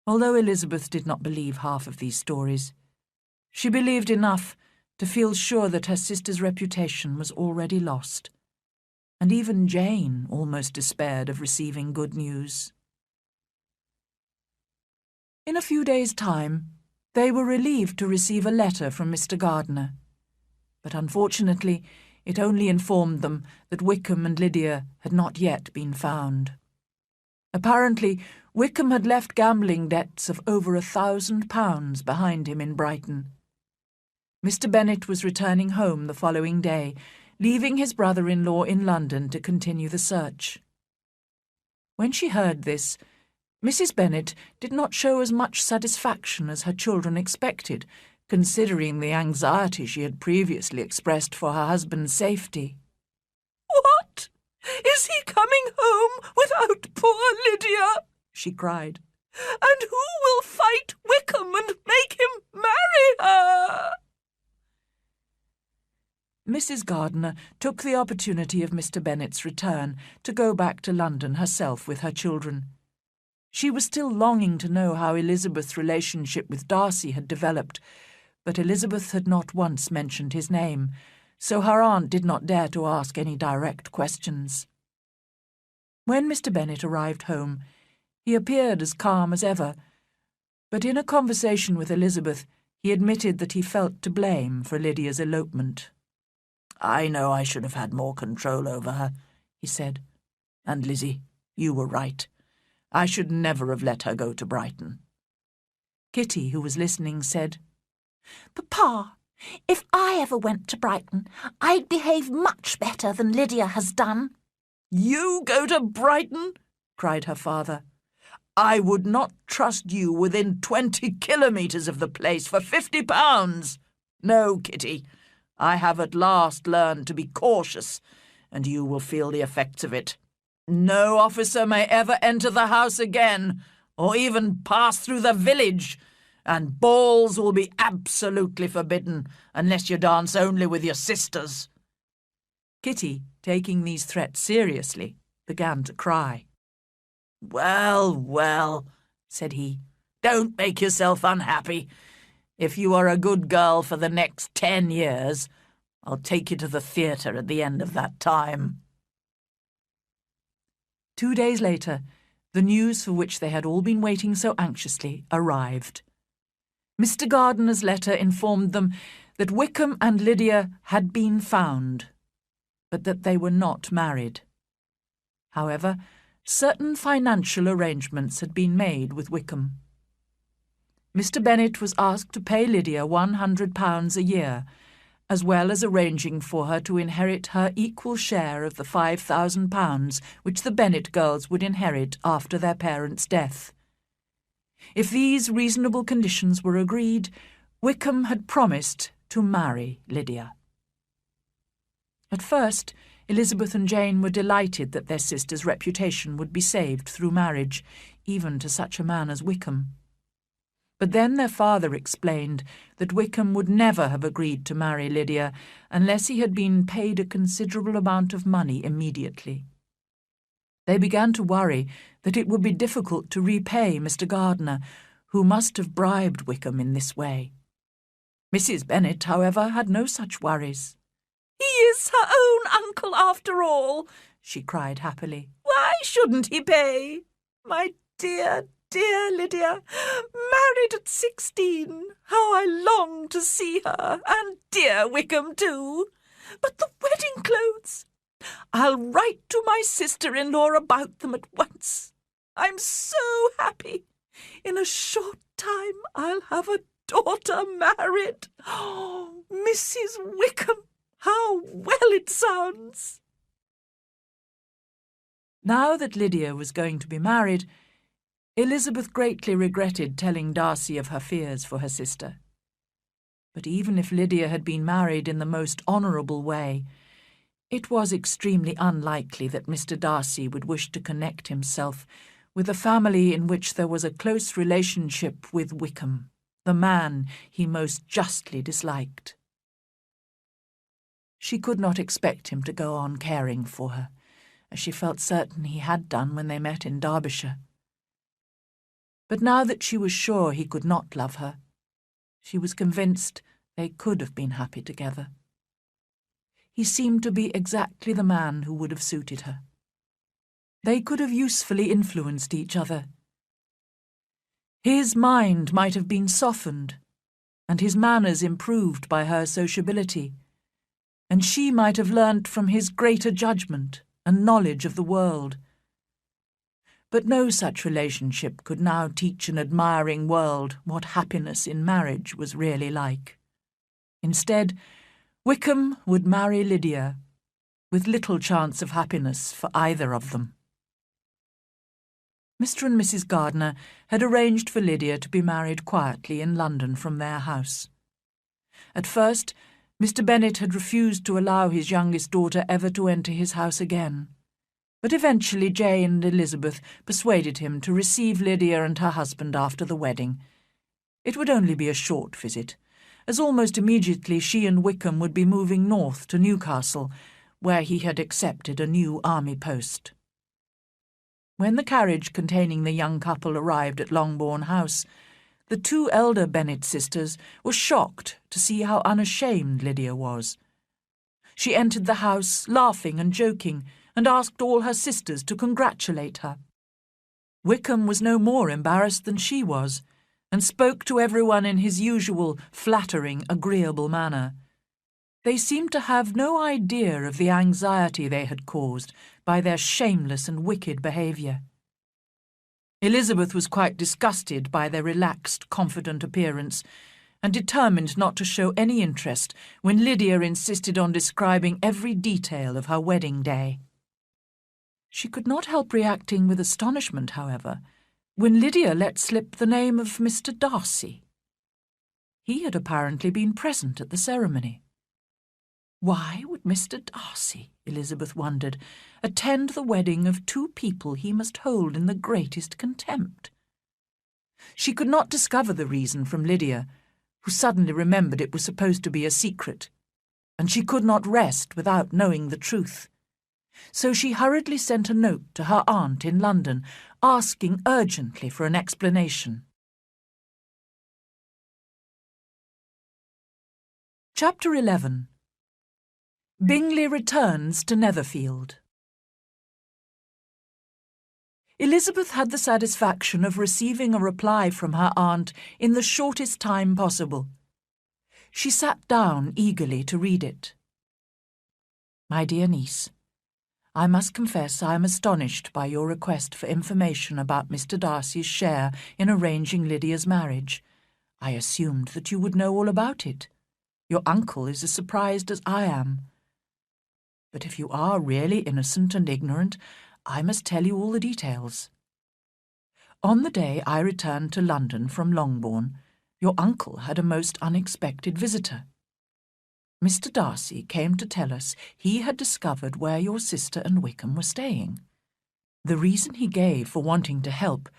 Speaker 1: Although Elizabeth did not believe half of these stories, she believed enough to feel sure that her sister's reputation was already lost, and even Jane almost despaired of receiving good news. In a few days' time, they were relieved to receive a letter from Mr. Gardiner, but unfortunately It only informed them that Wickham and Lydia had not yet been found. Apparently, Wickham had left gambling debts of over £1,000 behind him in Brighton. Mr. Bennet was returning home the following day, leaving his brother-in-law in London to continue the search. When she heard this, Mrs. Bennet did not show as much satisfaction as her children expected, considering the anxiety she had previously expressed for her husband's safety.
Speaker 2: "What? Is he coming home without poor Lydia?" she cried. "And who will fight Wickham and make him marry her?"
Speaker 1: Mrs. Gardiner took the opportunity of Mr. Bennet's return to go back to London herself with her children. She was still longing to know how Elizabeth's relationship with Darcy had developed, but Elizabeth had not once mentioned his name, so her aunt did not dare to ask any direct questions. When Mr. Bennet arrived home, he appeared as calm as ever, but in a conversation with Elizabeth he admitted that he felt to blame for Lydia's elopement. "I know I should have had more control over her," he said. "And Lizzie, you were right. I should never have let her go to Brighton." Kitty, who was listening, said,
Speaker 2: "Papa, if I ever went to Brighton, I'd behave much better than Lydia has done."
Speaker 1: "You go to Brighton?" cried her father. "I would not trust you within 20 kilometres of the place for £50. No, Kitty, I have at last learned to be cautious, and you will feel the effects of it. No officer may ever enter the house again, or even pass through the village, and balls will be absolutely forbidden unless you dance only with your sisters." Kitty, taking these threats seriously, began to cry. "Well, well," said he, "don't make yourself unhappy. If you are a good girl for the next 10 years, I'll take you to the theatre at the end of that time." 2 days later, the news for which they had all been waiting so anxiously arrived. Mr. Gardiner's letter informed them that Wickham and Lydia had been found, but that they were not married. However, certain financial arrangements had been made with Wickham. Mr. Bennet was asked to pay Lydia £100 a year, as well as arranging for her to inherit her equal share of the £5,000 which the Bennet girls would inherit after their parents' death. If these reasonable conditions were agreed, Wickham had promised to marry Lydia. At first, Elizabeth and Jane were delighted that their sister's reputation would be saved through marriage, even to such a man as Wickham. But then their father explained that Wickham would never have agreed to marry Lydia unless he had been paid a considerable amount of money immediately. They began to worry that it would be difficult to repay Mr. Gardiner, who must have bribed Wickham in this way. Mrs. Bennet, however, had no such worries.
Speaker 2: "He is her own uncle after all,"
Speaker 1: she cried happily.
Speaker 2: "Why shouldn't he pay? My dear, dear Lydia, married at 16. How I long to see her, and dear Wickham too. But the wedding clothes! I'll write to my sister-in-law about them at once. I'm so happy. In a short time I'll have a daughter married. Oh, Mrs. Wickham, how well it sounds!"
Speaker 1: Now that Lydia was going to be married, Elizabeth greatly regretted telling Darcy of her fears for her sister. But even if Lydia had been married in the most honourable way, it was extremely unlikely that Mr. Darcy would wish to connect himself with a family in which there was a close relationship with Wickham, the man he most justly disliked. She could not expect him to go on caring for her, as she felt certain he had done when they met in Derbyshire. But now that she was sure he could not love her, she was convinced they could have been happy together. He seemed to be exactly the man who would have suited her. They could have usefully influenced each other. His mind might have been softened, and his manners improved by her sociability, and she might have learnt from his greater judgment and knowledge of the world. But no such relationship could now teach an admiring world what happiness in marriage was really like. Instead, Wickham would marry Lydia, with little chance of happiness for either of them. Mr. and Mrs. Gardiner had arranged for Lydia to be married quietly in London from their house. At first, Mr. Bennet had refused to allow his youngest daughter ever to enter his house again, but eventually Jane and Elizabeth persuaded him to receive Lydia and her husband after the wedding. It would only be a short visit, as almost immediately she and Wickham would be moving north to Newcastle, where he had accepted a new army post. When the carriage containing the young couple arrived at Longbourn House, the two elder Bennet sisters were shocked to see how unashamed Lydia was. She entered the house laughing and joking, and asked all her sisters to congratulate her. Wickham was no more embarrassed than she was, and spoke to everyone in his usual flattering, agreeable manner. They seemed to have no idea of the anxiety they had caused by their shameless and wicked behaviour. Elizabeth was quite disgusted by their relaxed, confident appearance, and determined not to show any interest when Lydia insisted on describing every detail of her wedding day. She could not help reacting with astonishment, however, when Lydia let slip the name of Mr. Darcy. He had apparently been present at the ceremony. Why would Mr. Darcy, Elizabeth wondered, attend the wedding of two people he must hold in the greatest contempt? She could not discover the reason from Lydia, who suddenly remembered it was supposed to be a secret, and she could not rest without knowing the truth. So she hurriedly sent a note to her aunt in London, asking urgently for an explanation. Chapter 11. Bingley returns to Netherfield. Elizabeth had the satisfaction of receiving a reply from her aunt in the shortest time possible. She sat down eagerly to read it. My dear niece, I must confess I am astonished by your request for information about Mr. Darcy's share in arranging Lydia's marriage. I assumed that you would know all about it. Your uncle is as surprised as I am. But if you are really innocent and ignorant, I must tell you all the details. On the day I returned to London from Longbourn, your uncle had a most unexpected visitor. Mr. Darcy came to tell us he had discovered where your sister and Wickham were staying. The reason he gave for wanting to help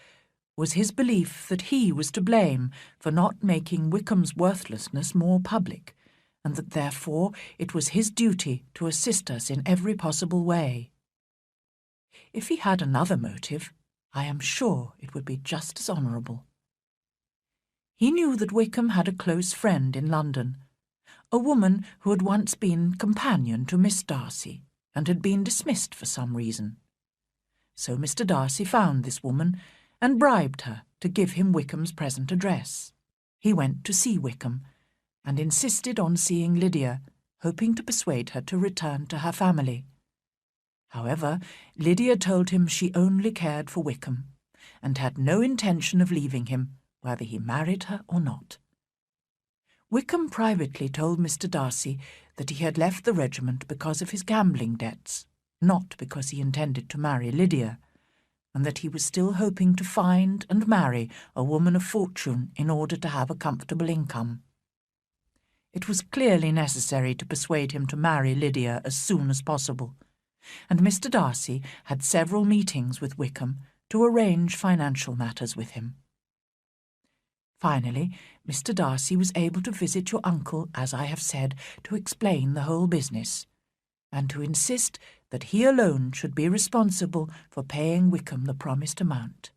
Speaker 1: was his belief that he was to blame for not making Wickham's worthlessness more public, and that therefore it was his duty to assist us in every possible way. If he had another motive, I am sure it would be just as honourable. He knew that Wickham had a close friend in London, a woman who had once been companion to Miss Darcy and had been dismissed for some reason. So Mr. Darcy found this woman and bribed her to give him Wickham's present address. He went to see Wickham and insisted on seeing Lydia, hoping to persuade her to return to her family. However, Lydia told him she only cared for Wickham and had no intention of leaving him, whether he married her or not. Wickham privately told Mr. Darcy that he had left the regiment because of his gambling debts, not because he intended to marry Lydia, and that he was still hoping to find and marry a woman of fortune in order to have a comfortable income. It was clearly necessary to persuade him to marry Lydia as soon as possible, and Mr. Darcy had several meetings with Wickham to arrange financial matters with him. Finally, Mr. Darcy was able to visit your uncle, as I have said, to explain the whole business, and to insist that he alone should be responsible for paying Wickham the promised amount.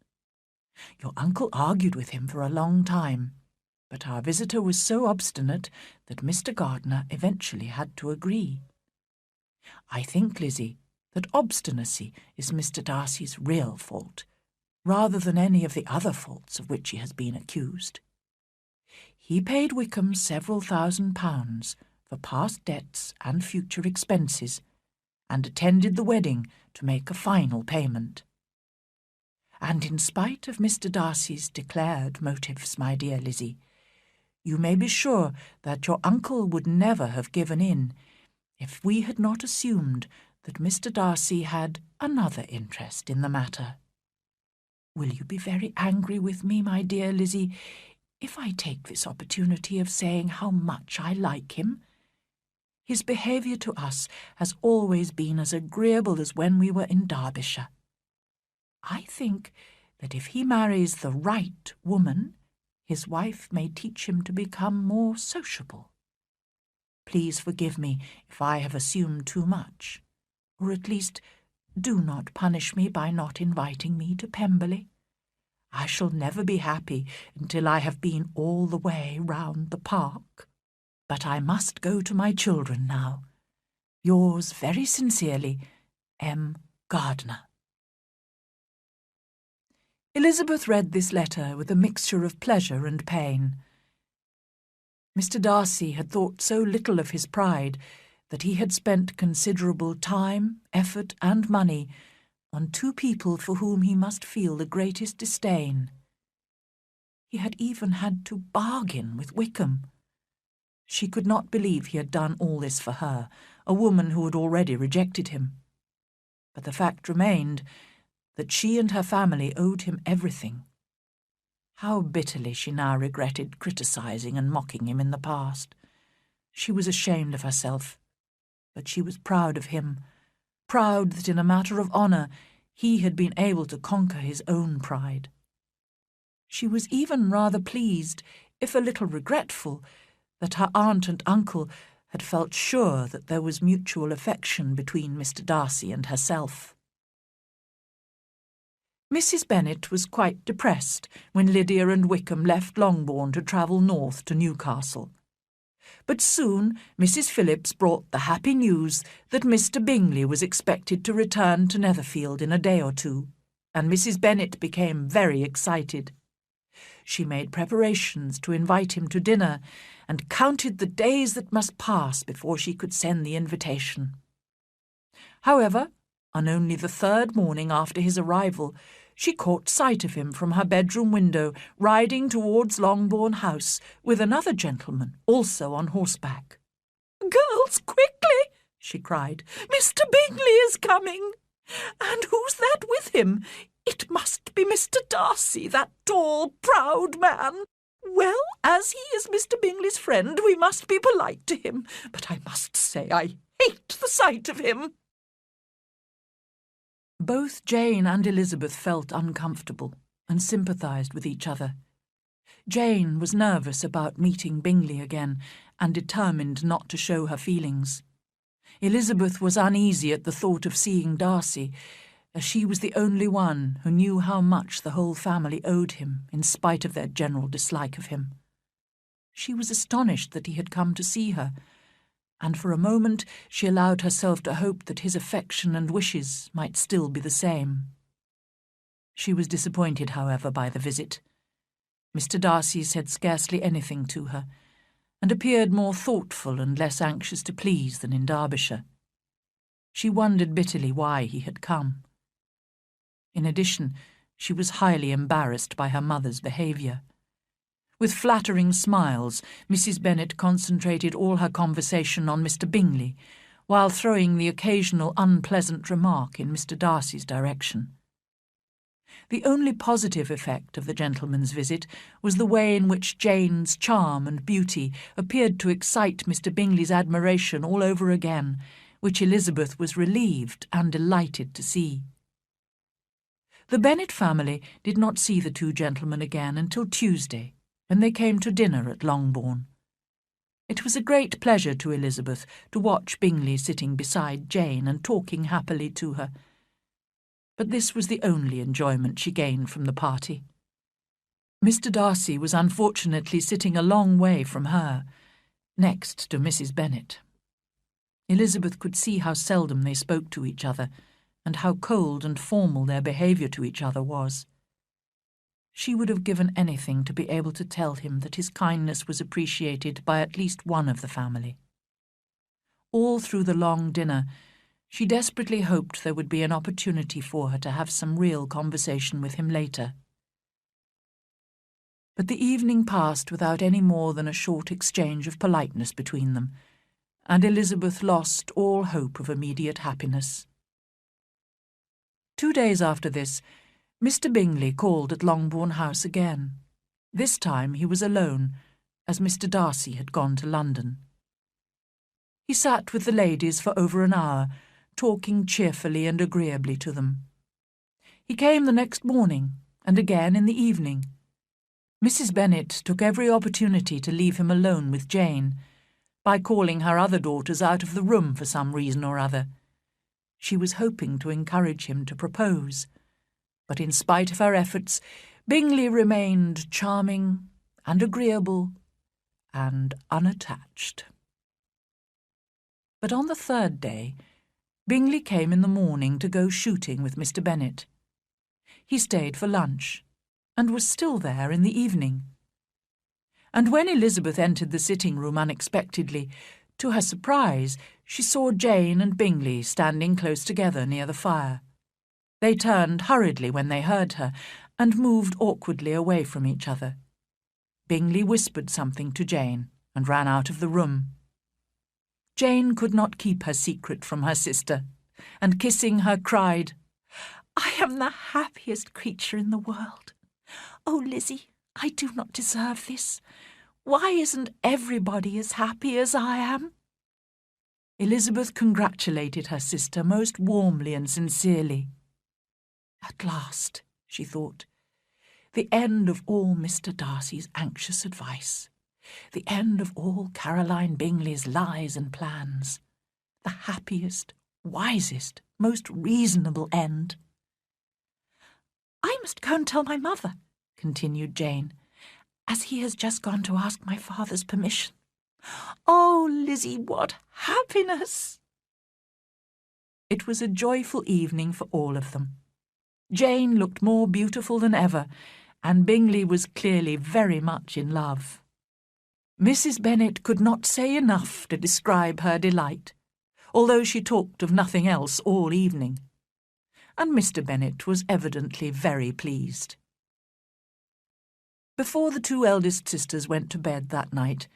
Speaker 1: Your uncle argued with him for a long time, but our visitor was so obstinate that Mr. Gardiner eventually had to agree. I think, Lizzie, that obstinacy is Mr. Darcy's real fault, rather than any of the other faults of which he has been accused. He paid Wickham several £1,000s for past debts and future expenses, and attended the wedding to make a final payment. And in spite of Mr. Darcy's declared motives, my dear Lizzie, you may be sure that your uncle would never have given in if we had not assumed that Mr. Darcy had another interest in the matter. Will you be very angry with me, my dear Lizzie, if I take this opportunity of saying how much I like him? His behaviour to us has always been as agreeable as when we were in Derbyshire. I think that if he marries the right woman, his wife may teach him to become more sociable. Please forgive me if I have assumed too much, or at least do not punish me by not inviting me to Pemberley. I shall never be happy until I have been all the way round the park. But I must go to my children now. Yours very sincerely, M. Gardner. Elizabeth read this letter with a mixture of pleasure and pain. Mr. Darcy had thought so little of his pride that he had spent considerable time, effort, and money on two people for whom he must feel the greatest disdain. He had even had to bargain with Wickham. She could not believe he had done all this for her, a woman who had already rejected him. But the fact remained that she and her family owed him everything. How bitterly she now regretted criticising and mocking him in the past. She was ashamed of herself, but she was proud of him, proud that in a matter of honour he had been able to conquer his own pride. She was even rather pleased, if a little regretful, that her aunt and uncle had felt sure that there was mutual affection between Mr. Darcy and herself. Mrs. Bennet was quite depressed when Lydia and Wickham left Longbourn to travel north to Newcastle. But soon Mrs. Phillips brought the happy news that Mr. Bingley was expected to return to Netherfield in a day or two, and Mrs. Bennet became very excited. She made preparations to invite him to dinner, and counted the days that must pass before she could send the invitation. However, on only the third morning after his arrival, she caught sight of him from her bedroom window, riding towards Longbourn House with another gentleman, also on horseback. "Girls, quickly!" she cried. "Mr. Bingley is coming! And who's that with him? It must be Mr. Darcy, that tall, proud man. Well, as he is Mr. Bingley's friend, we must be polite to him, but I must say I hate the sight of him." Both Jane and Elizabeth felt uncomfortable and sympathised with each other. Jane was nervous about meeting Bingley again and determined not to show her feelings. Elizabeth was uneasy at the thought of seeing Darcy, as she was the only one who knew how much the whole family owed him in spite of their general dislike of him. She was astonished that he had come to see her, and for a moment she allowed herself to hope that his affection and wishes might still be the same. She was disappointed, however, by the visit. Mr. Darcy said scarcely anything to her, and appeared more thoughtful and less anxious to please than in Derbyshire. She wondered bitterly why he had come. In addition, she was highly embarrassed by her mother's behaviour. With flattering smiles, Mrs. Bennet concentrated all her conversation on Mr. Bingley, while throwing the occasional unpleasant remark in Mr. Darcy's direction. The only positive effect of the gentleman's visit was the way in which Jane's charm and beauty appeared to excite Mr. Bingley's admiration all over again, which Elizabeth was relieved and delighted to see. The Bennet family did not see the two gentlemen again until Tuesday, when they came to dinner at Longbourn. It was a great pleasure to Elizabeth to watch Bingley sitting beside Jane and talking happily to her, but this was the only enjoyment she gained from the party. Mr. Darcy was unfortunately sitting a long way from her, next to Mrs. Bennet. Elizabeth could see how seldom they spoke to each other, and how cold and formal their behaviour to each other was. She would have given anything to be able to tell him that his kindness was appreciated by at least one of the family. All through the long dinner, she desperately hoped there would be an opportunity for her to have some real conversation with him later. But the evening passed without any more than a short exchange of politeness between them, and Elizabeth lost all hope of immediate happiness. 2 days after this, Mr. Bingley called at Longbourn House again. This time he was alone, as Mr. Darcy had gone to London. He sat with the ladies for over an hour, talking cheerfully and agreeably to them. He came the next morning, and again in the evening. Mrs. Bennet took every opportunity to leave him alone with Jane, by calling her other daughters out of the room for some reason or other. She was hoping to encourage him to propose, but in spite of her efforts, Bingley remained charming and agreeable and unattached. But on the third day, Bingley came in the morning to go shooting with Mr. Bennet. He stayed for lunch, and was still there in the evening. And when Elizabeth entered the sitting-room unexpectedly, to her surprise, she saw Jane and Bingley standing close together near the fire. They turned hurriedly when they heard her, and moved awkwardly away from each other. Bingley whispered something to Jane, and ran out of the room. Jane could not keep her secret from her sister, and kissing her, cried,
Speaker 2: "I am the happiest creature in the world. Oh, Lizzie, I do not deserve this. Why isn't everybody as happy as I am?"
Speaker 1: Elizabeth congratulated her sister most warmly and sincerely. At last, she thought, the end of all Mr. Darcy's anxious advice, the end of all Caroline Bingley's lies and plans, the happiest, wisest, most reasonable end.
Speaker 2: "I must go and tell my mother," continued Jane, "as he has just gone to ask my father's permission. Oh, Lizzie, what happiness!"
Speaker 1: It was a joyful evening for all of them. Jane looked more beautiful than ever, and Bingley was clearly very much in love. Mrs. Bennet could not say enough to describe her delight, although she talked of nothing else all evening, and Mr. Bennet was evidently very pleased. Before the two eldest sisters went to bed that night,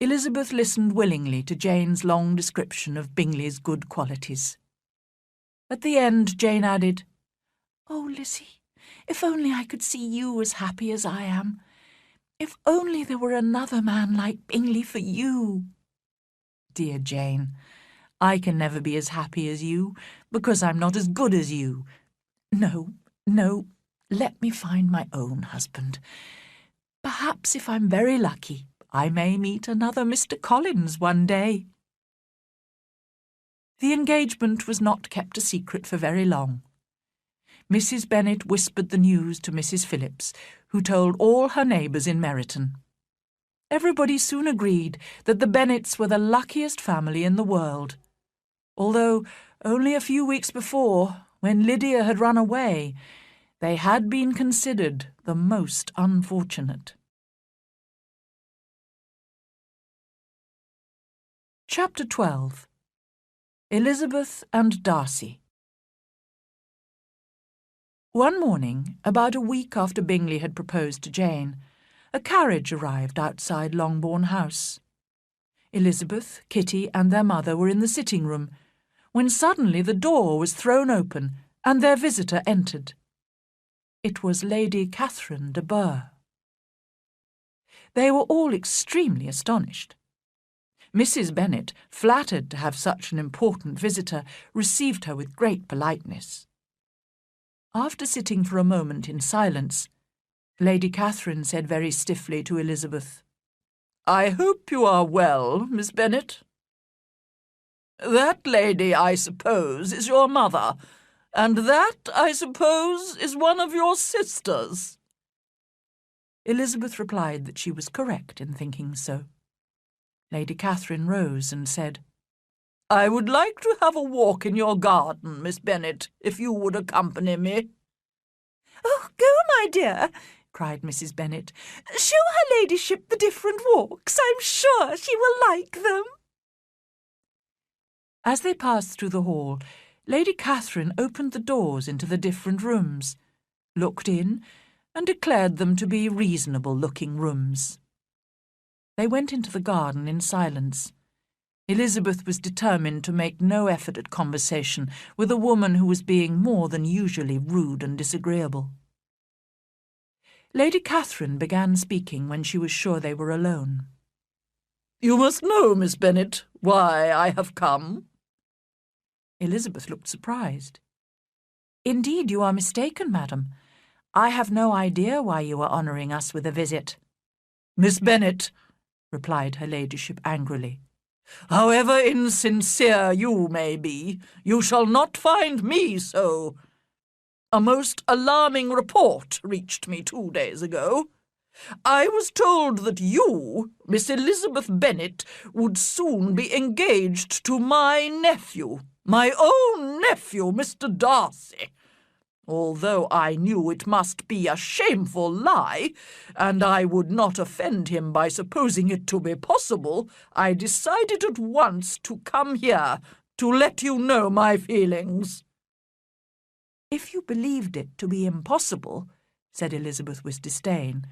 Speaker 1: Elizabeth listened willingly to Jane's long description of Bingley's good qualities. At the end, Jane added,
Speaker 2: "Oh, Lizzie, if only I could see you as happy as I am. If only there were another man like Bingley for you."
Speaker 1: "Dear Jane, I can never be as happy as you, because I'm not as good as you. No, no, let me find my own husband. Perhaps if I'm very lucky, I may meet another Mr. Collins one day." The engagement was not kept a secret for very long. Mrs. Bennet whispered the news to Mrs. Phillips, who told all her neighbours in Meryton. Everybody soon agreed that the Bennets were the luckiest family in the world, although only a few weeks before, when Lydia had run away, they had been considered the most unfortunate. Chapter 12. Elizabeth and Darcy. One morning, about a week after Bingley had proposed to Jane, a carriage arrived outside Longbourn House. Elizabeth, Kitty, and their mother were in the sitting-room, when suddenly the door was thrown open and their visitor entered. It was Lady Catherine de Bourgh. They were all extremely astonished. Mrs. Bennet, flattered to have such an important visitor, received her with great politeness. After sitting for a moment in silence, Lady Catherine said very stiffly to Elizabeth, "I hope you are well, Miss Bennet. That lady, I suppose, is your mother, and that, I suppose, is one of your sisters." Elizabeth replied that she was correct in thinking so. Lady Catherine rose and said, "I would like to have a walk in your garden, Miss Bennet, if you would accompany me."
Speaker 2: "Oh, go, my dear," cried Mrs. Bennet. "Show her ladyship the different walks. I'm sure she will like them."
Speaker 1: As they passed through the hall, Lady Catherine opened the doors into the different rooms, looked in, and declared them to be reasonable-looking rooms. They went into the garden in silence. Elizabeth was determined to make no effort at conversation with a woman who was being more than usually rude and disagreeable. Lady Catherine began speaking when she was sure they were alone.
Speaker 2: "You must know, Miss Bennet, why I have come."
Speaker 1: Elizabeth looked surprised. "Indeed, you are mistaken, madam. I have no idea why you are honouring us with a visit."
Speaker 2: "Miss Bennet,"
Speaker 1: replied her ladyship angrily,
Speaker 2: "however insincere you may be, you shall not find me so. A most alarming report reached me 2 days ago. I was told that you, Miss Elizabeth Bennet, would soon be engaged to my nephew, my own nephew, Mr. Darcy. Although I knew it must be a shameful lie, and I would not offend him by supposing it to be possible, I decided at once to come here to let you know my feelings."
Speaker 1: "If you believed it to be impossible," said Elizabeth with disdain,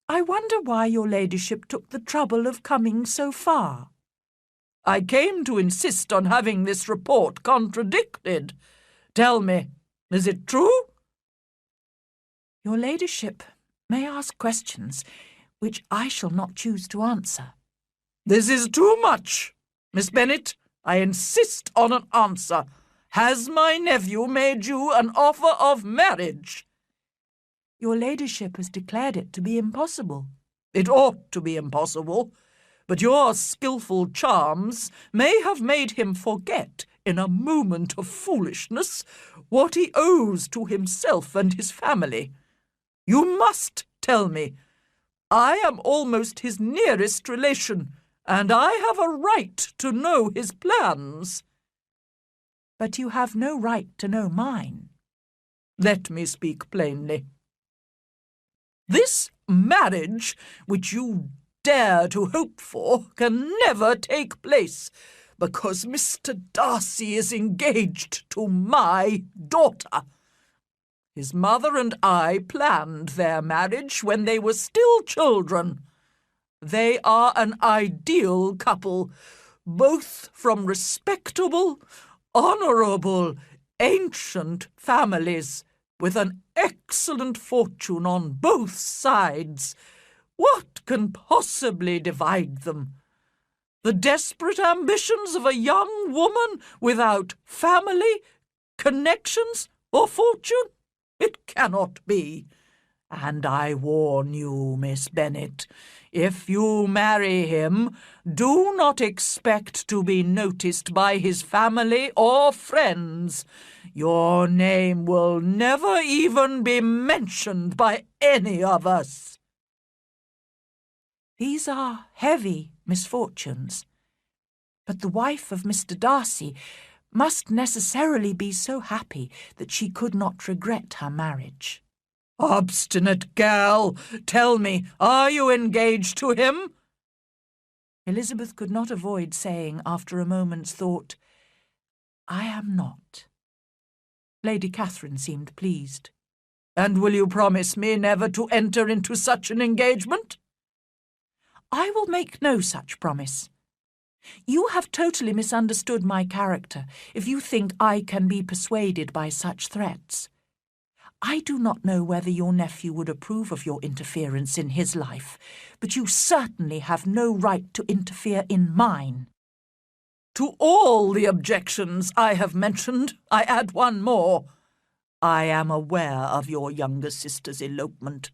Speaker 1: "I wonder why your ladyship took the trouble of coming so far."
Speaker 2: "I came to insist on having this report contradicted. Tell me, is it true?"
Speaker 1: "Your ladyship may ask questions which I shall not choose to answer."
Speaker 2: "This is too much. Miss Bennet, I insist on an answer. Has my nephew made you an offer of marriage?"
Speaker 1: "Your ladyship has declared it to be impossible."
Speaker 2: "It ought to be impossible, but your skilful charms may have made him forget, in a moment of foolishness, what he owes to himself and his family. You must tell me. I am almost his nearest relation, and I have a right to know his plans."
Speaker 1: "But you have no right to know mine."
Speaker 2: "Let me speak plainly. This marriage, which you dare to hope for, can never take place, because Mr. Darcy is engaged to my daughter. His mother and I planned their marriage when they were still children. They are an ideal couple, both from respectable, honourable, ancient families, with an excellent fortune on both sides. What can possibly divide them? The desperate ambitions of a young woman without family, connections, or fortune? It cannot be. And I warn you, Miss Bennet, if you marry him, do not expect to be noticed by his family or friends. Your name will never even be mentioned by any of us."
Speaker 1: "These are heavy misfortunes. But the wife of Mr. Darcy must necessarily be so happy that she could not regret her marriage."
Speaker 2: "Obstinate girl! Tell me, are you engaged to him?"
Speaker 1: Elizabeth could not avoid saying, after a moment's thought, "I am not." Lady Catherine seemed pleased.
Speaker 2: "And will you promise me never to enter into such an engagement?"
Speaker 1: "I will make no such promise. You have totally misunderstood my character if you think I can be persuaded by such threats. I do not know whether your nephew would approve of your interference in his life, but you certainly have no right to interfere in mine."
Speaker 2: "To all the objections I have mentioned, I add one more. I am aware of your younger sister's elopement.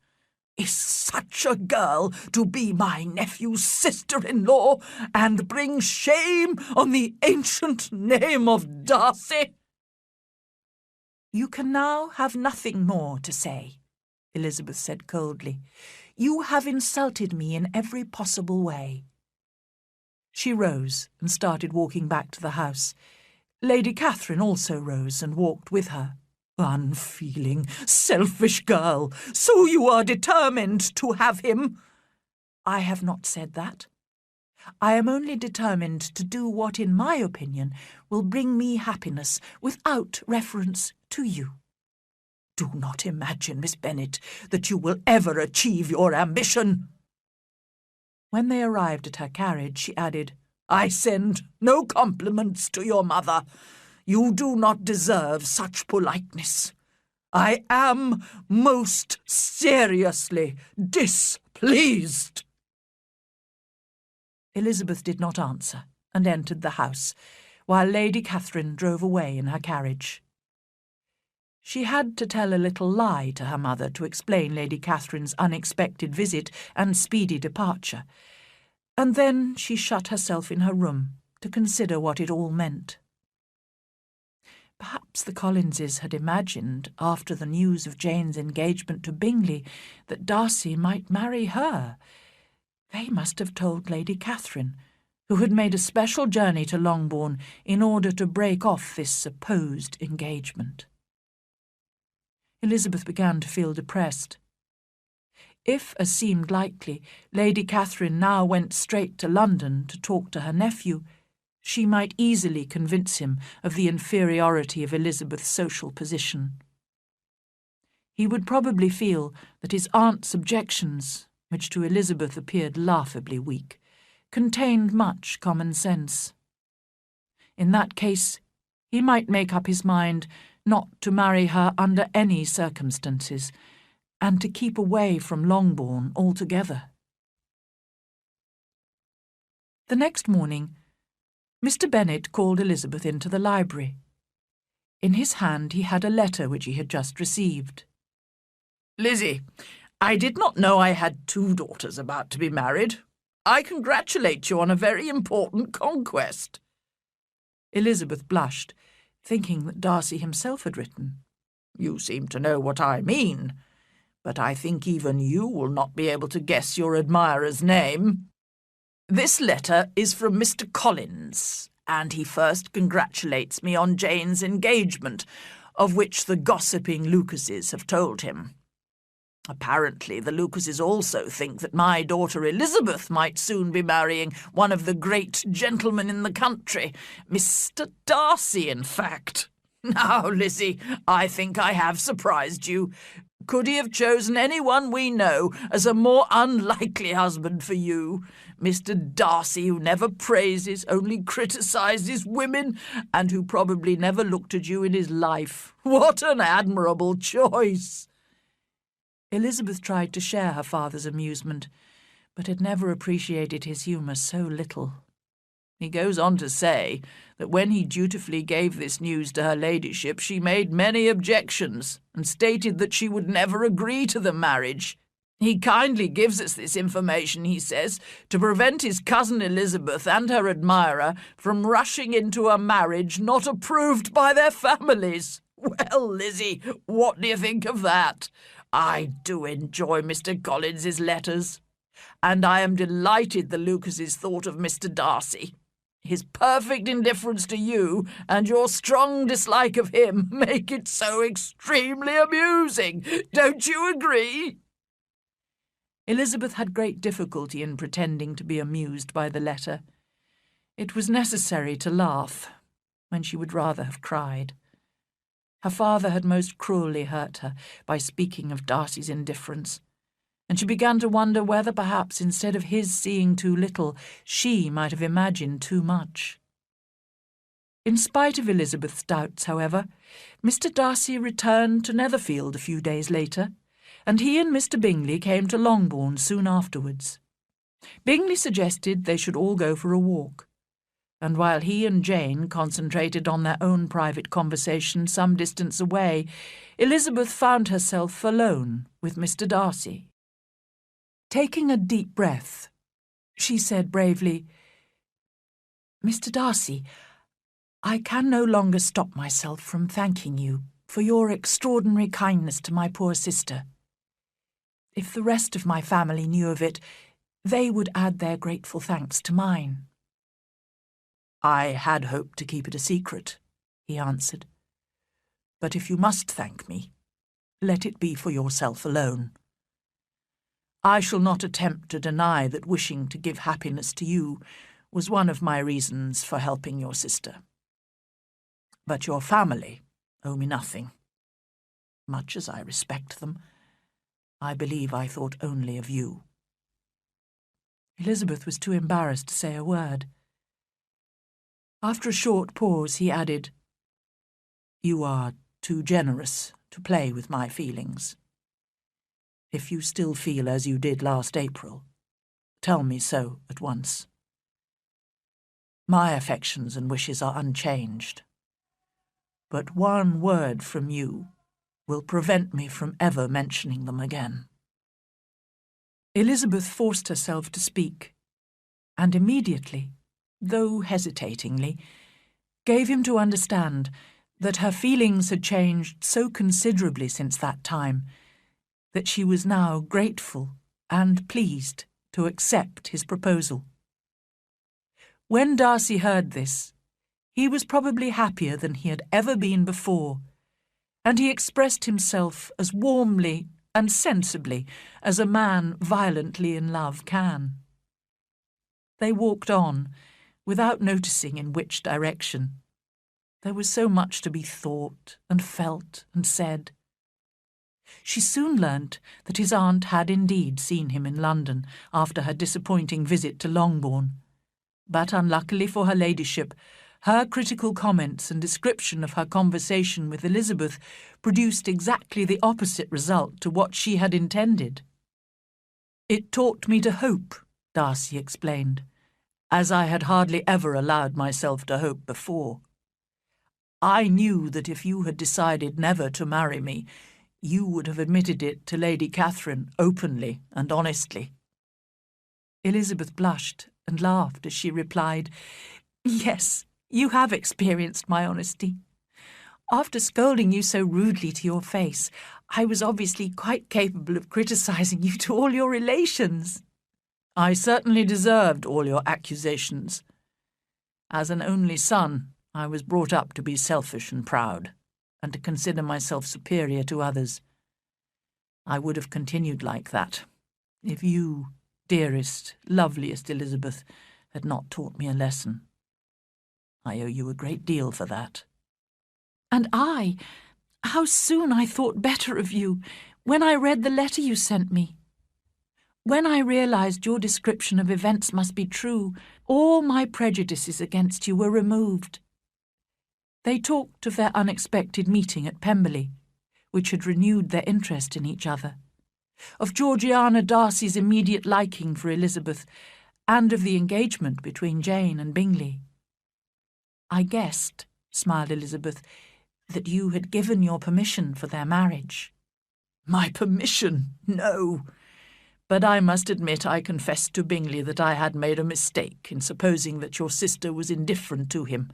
Speaker 2: Is such a girl to be my nephew's sister-in-law and bring shame on the ancient name of Darcy?"
Speaker 1: "You can now have nothing more to say," Elizabeth said coldly. "You have insulted me in every possible way." She rose and started walking back to the house. Lady Catherine also rose and walked with her.
Speaker 2: "Unfeeling, selfish girl! So you are determined to have him?"
Speaker 1: "I have not said that. I am only determined to do what, in my opinion, will bring me happiness without reference to you.
Speaker 2: Do not imagine, Miss Bennet, that you will ever achieve your ambition."
Speaker 1: When they arrived at her carriage, she added,
Speaker 2: "I send no compliments to your mother. You do not deserve such politeness. I am most seriously displeased."
Speaker 1: Elizabeth did not answer and entered the house, while Lady Catherine drove away in her carriage. She had to tell a little lie to her mother to explain Lady Catherine's unexpected visit and speedy departure, and then she shut herself in her room to consider what it all meant. Perhaps the Collinses had imagined, after the news of Jane's engagement to Bingley, that Darcy might marry her. They must have told Lady Catherine, who had made a special journey to Longbourn in order to break off this supposed engagement. Elizabeth began to feel depressed. If, as seemed likely, Lady Catherine now went straight to London to talk to her nephew, she might easily convince him of the inferiority of Elizabeth's social position. He would probably feel that his aunt's objections, which to Elizabeth appeared laughably weak, contained much common sense. In that case, he might make up his mind not to marry her under any circumstances, and to keep away from Longbourn altogether. The next morning, Mr. Bennet called Elizabeth into the library. In his hand he had a letter which he had just received.
Speaker 2: "Lizzie, I did not know I had 2 daughters about to be married. I congratulate you on a very important conquest."
Speaker 1: Elizabeth blushed, thinking that Darcy himself had written.
Speaker 2: "You seem to know what I mean, but I think even you will not be able to guess your admirer's name. This letter is from Mr. Collins, and he first congratulates me on Jane's engagement, of which the gossiping Lucases have told him. Apparently the Lucases also think that my daughter Elizabeth might soon be marrying one of the great gentlemen in the country, Mr. Darcy, in fact. Now, Lizzie, I think I have surprised you. Could he have chosen anyone we know as a more unlikely husband for you? Mr. Darcy, who never praises, only criticises women, and who probably never looked at you in his life. What an admirable choice!"
Speaker 1: Elizabeth tried to share her father's amusement, but had never appreciated his humour so little.
Speaker 2: He goes on to say that when he dutifully gave this news to her ladyship, she made many objections, and stated that she would never agree to the marriage. He kindly gives us this information, he says, to prevent his cousin Elizabeth and her admirer from rushing into a marriage not approved by their families. Well, Lizzie, what do you think of that? I do enjoy Mr. Collins's letters, and I am delighted the Lucases thought of Mr. Darcy. His perfect indifference to you and your strong dislike of him make it so extremely amusing. Don't you agree?
Speaker 1: Elizabeth had great difficulty in pretending to be amused by the letter. It was necessary to laugh, when she would rather have cried. Her father had most cruelly hurt her by speaking of Darcy's indifference, and she began to wonder whether perhaps instead of his seeing too little, she might have imagined too much. In spite of Elizabeth's doubts, however, Mr. Darcy returned to Netherfield a few days later, and he and Mr. Bingley came to Longbourn soon afterwards. Bingley suggested they should all go for a walk, and while he and Jane concentrated on their own private conversation some distance away, Elizabeth found herself alone with Mr. Darcy. Taking a deep breath, she said bravely, "Mr. Darcy, I can no longer stop myself from thanking you for your extraordinary kindness to my poor sister. If the rest of my family knew of it, they would add their grateful thanks to mine."
Speaker 2: "I had hoped to keep it a secret," he answered. "But if you must thank me, let it be for yourself alone.
Speaker 1: I shall not attempt to deny that wishing to give happiness to you was one of my reasons for helping your sister. But your family owe me nothing. Much as I respect them, I believe I thought only of you." Elizabeth was too embarrassed to say a word. After a short pause, he added, "You are too generous to play with my feelings. If you still feel as you did last April, tell me so at once. My affections and wishes are unchanged, but one word from you will prevent me from ever mentioning them again." Elizabeth forced herself to speak, and immediately, though hesitatingly, gave him to understand that her feelings had changed so considerably since that time that she was now grateful and pleased to accept his proposal. When Darcy heard this, he was probably happier than he had ever been before, and he expressed himself as warmly and sensibly as a man violently in love can. They walked on, without noticing in which direction. There was so much to be thought and felt and said. She soon learnt that his aunt had indeed seen him in London after her disappointing visit to Longbourn, but unluckily for her ladyship, her critical comments and description of her conversation with Elizabeth produced exactly the opposite result to what she had intended. "It taught me to hope," Darcy explained, "as I had hardly ever allowed myself to hope before. I knew that if you had decided never to marry me, you would have admitted it to Lady Catherine openly and honestly." Elizabeth blushed and laughed as she replied, "Yes, you have experienced my honesty. After scolding you so rudely to your face, I was obviously quite capable of criticising you to all your relations." "I certainly deserved all your accusations. As an only son, I was brought up to be selfish and proud, and to consider myself superior to others. I would have continued like that, if you, dearest, loveliest Elizabeth, had not taught me a lesson. I owe you a great deal for that."
Speaker 2: "And how soon I thought better of you when I read the letter you sent me. When I realised your description of events must be true, all my prejudices against you were removed." They talked of their unexpected meeting at Pemberley, which had renewed their interest in each other, of Georgiana Darcy's immediate liking for Elizabeth, and of the engagement between Jane and Bingley. "I guessed," smiled Elizabeth, "that you had given your permission for their marriage."
Speaker 1: "My permission? No. But I must admit I confessed to Bingley that I had made a mistake in supposing that your sister was indifferent to him,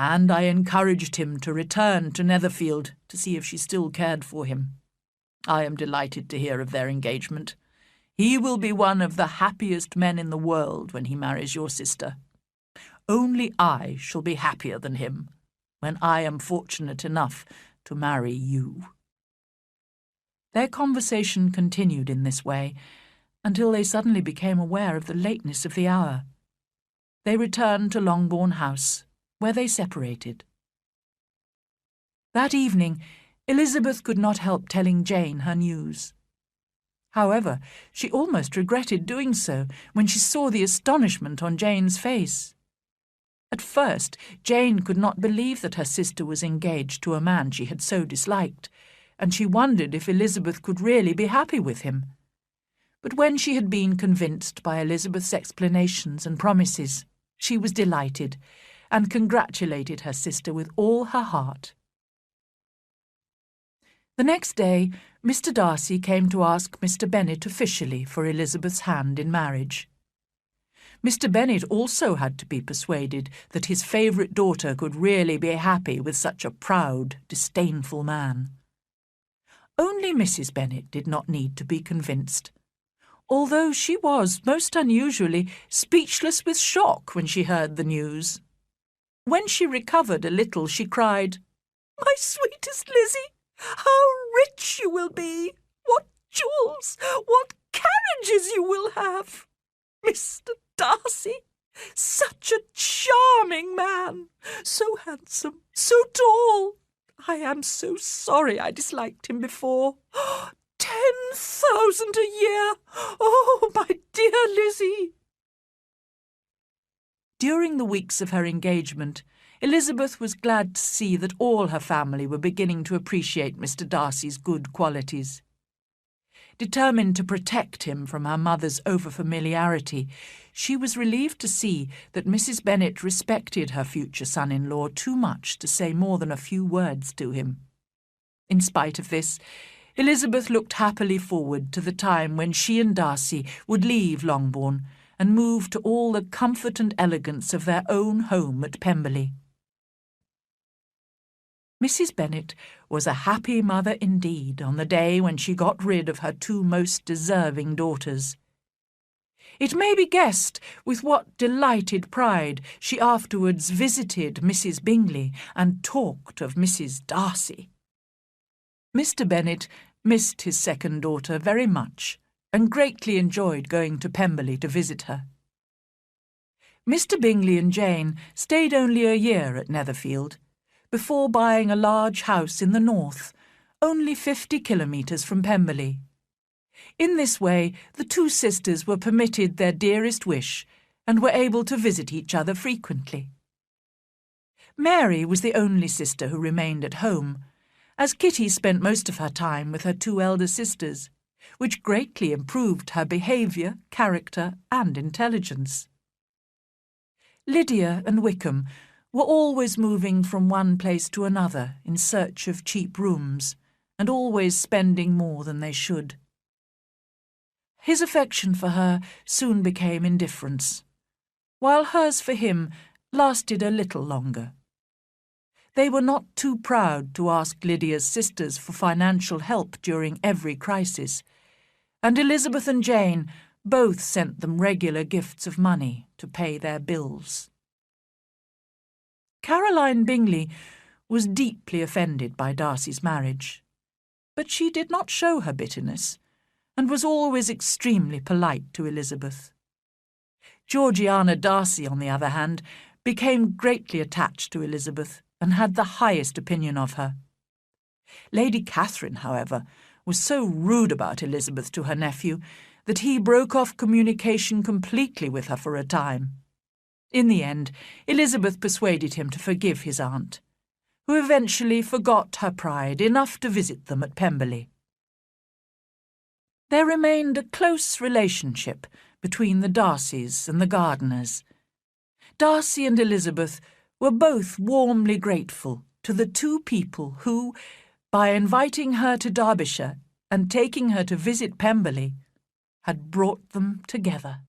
Speaker 1: and I encouraged him to return to Netherfield to see if she still cared for him. I am delighted to hear of their engagement. He will be one of the happiest men in the world when he marries your sister. Only I shall be happier than him when I am fortunate enough to marry you."
Speaker 2: Their conversation continued in this way until they suddenly became aware of the lateness of the hour. They returned to Longbourn House, where they separated. That evening, Elizabeth could not help telling Jane her news. However, she almost regretted doing so when she saw the astonishment on Jane's face. At first, Jane could not believe that her sister was engaged to a man she had so disliked, and she wondered if Elizabeth could really be happy with him. But when she had been convinced by Elizabeth's explanations and promises, she was delighted, and congratulated her sister with all her heart. The next day, Mr. Darcy came to ask Mr. Bennet officially for Elizabeth's hand in marriage. Mr. Bennet also had to be persuaded that his favourite daughter could really be happy with such a proud, disdainful man. Only Mrs. Bennet did not need to be convinced, although she was, most unusually, speechless with shock when she heard the news. When she recovered a little, she cried, "My sweetest Lizzie, how rich you will be! What jewels! What have. Mr. Darcy, such a charming man, so handsome, so tall. I am so sorry I disliked him before. 10,000 a year! Oh, my dear Lizzie!
Speaker 1: During the weeks of her engagement, Elizabeth was glad to see that all her family were beginning to appreciate Mr. Darcy's good qualities. Determined to protect him from her mother's over-familiarity, she was relieved to see that Mrs. Bennet respected her future son-in-law too much to say more than a few words to him. In spite of this, Elizabeth looked happily forward to the time when she and Darcy would leave Longbourn and move to all the comfort and elegance of their own home at Pemberley. Mrs. Bennet was a happy mother indeed on the day when she got rid of her two most deserving daughters. It may be guessed with what delighted pride she afterwards visited Mrs. Bingley and talked of Mrs. Darcy. Mr. Bennet missed his second daughter very much and greatly enjoyed going to Pemberley to visit her. Mr. Bingley and Jane stayed only a year at Netherfield, before buying a large house in the north, only 50 kilometres from Pemberley. In this way, the two sisters were permitted their dearest wish and were able to visit each other frequently. Mary was the only sister who remained at home, as Kitty spent most of her time with her two elder sisters, which greatly improved her behaviour, character, and intelligence. Lydia and Wickham were always moving from one place to another in search of cheap rooms, and always spending more than they should. His affection for her soon became indifference, while hers for him lasted a little longer. They were not too proud to ask Lydia's sisters for financial help during every crisis, and Elizabeth and Jane both sent them regular gifts of money to pay their bills. Caroline Bingley was deeply offended by Darcy's marriage, but she did not show her bitterness, and was always extremely polite to Elizabeth. Georgiana Darcy, on the other hand, became greatly attached to Elizabeth and had the highest opinion of her. Lady Catherine, however, was so rude about Elizabeth to her nephew that he broke off communication completely with her for a time. In the end, Elizabeth persuaded him to forgive his aunt, who eventually forgot her pride enough to visit them at Pemberley. There remained a close relationship between the Darcys and the Gardiners. Darcy and Elizabeth were both warmly grateful to the two people who, by inviting her to Derbyshire and taking her to visit Pemberley, had brought them together.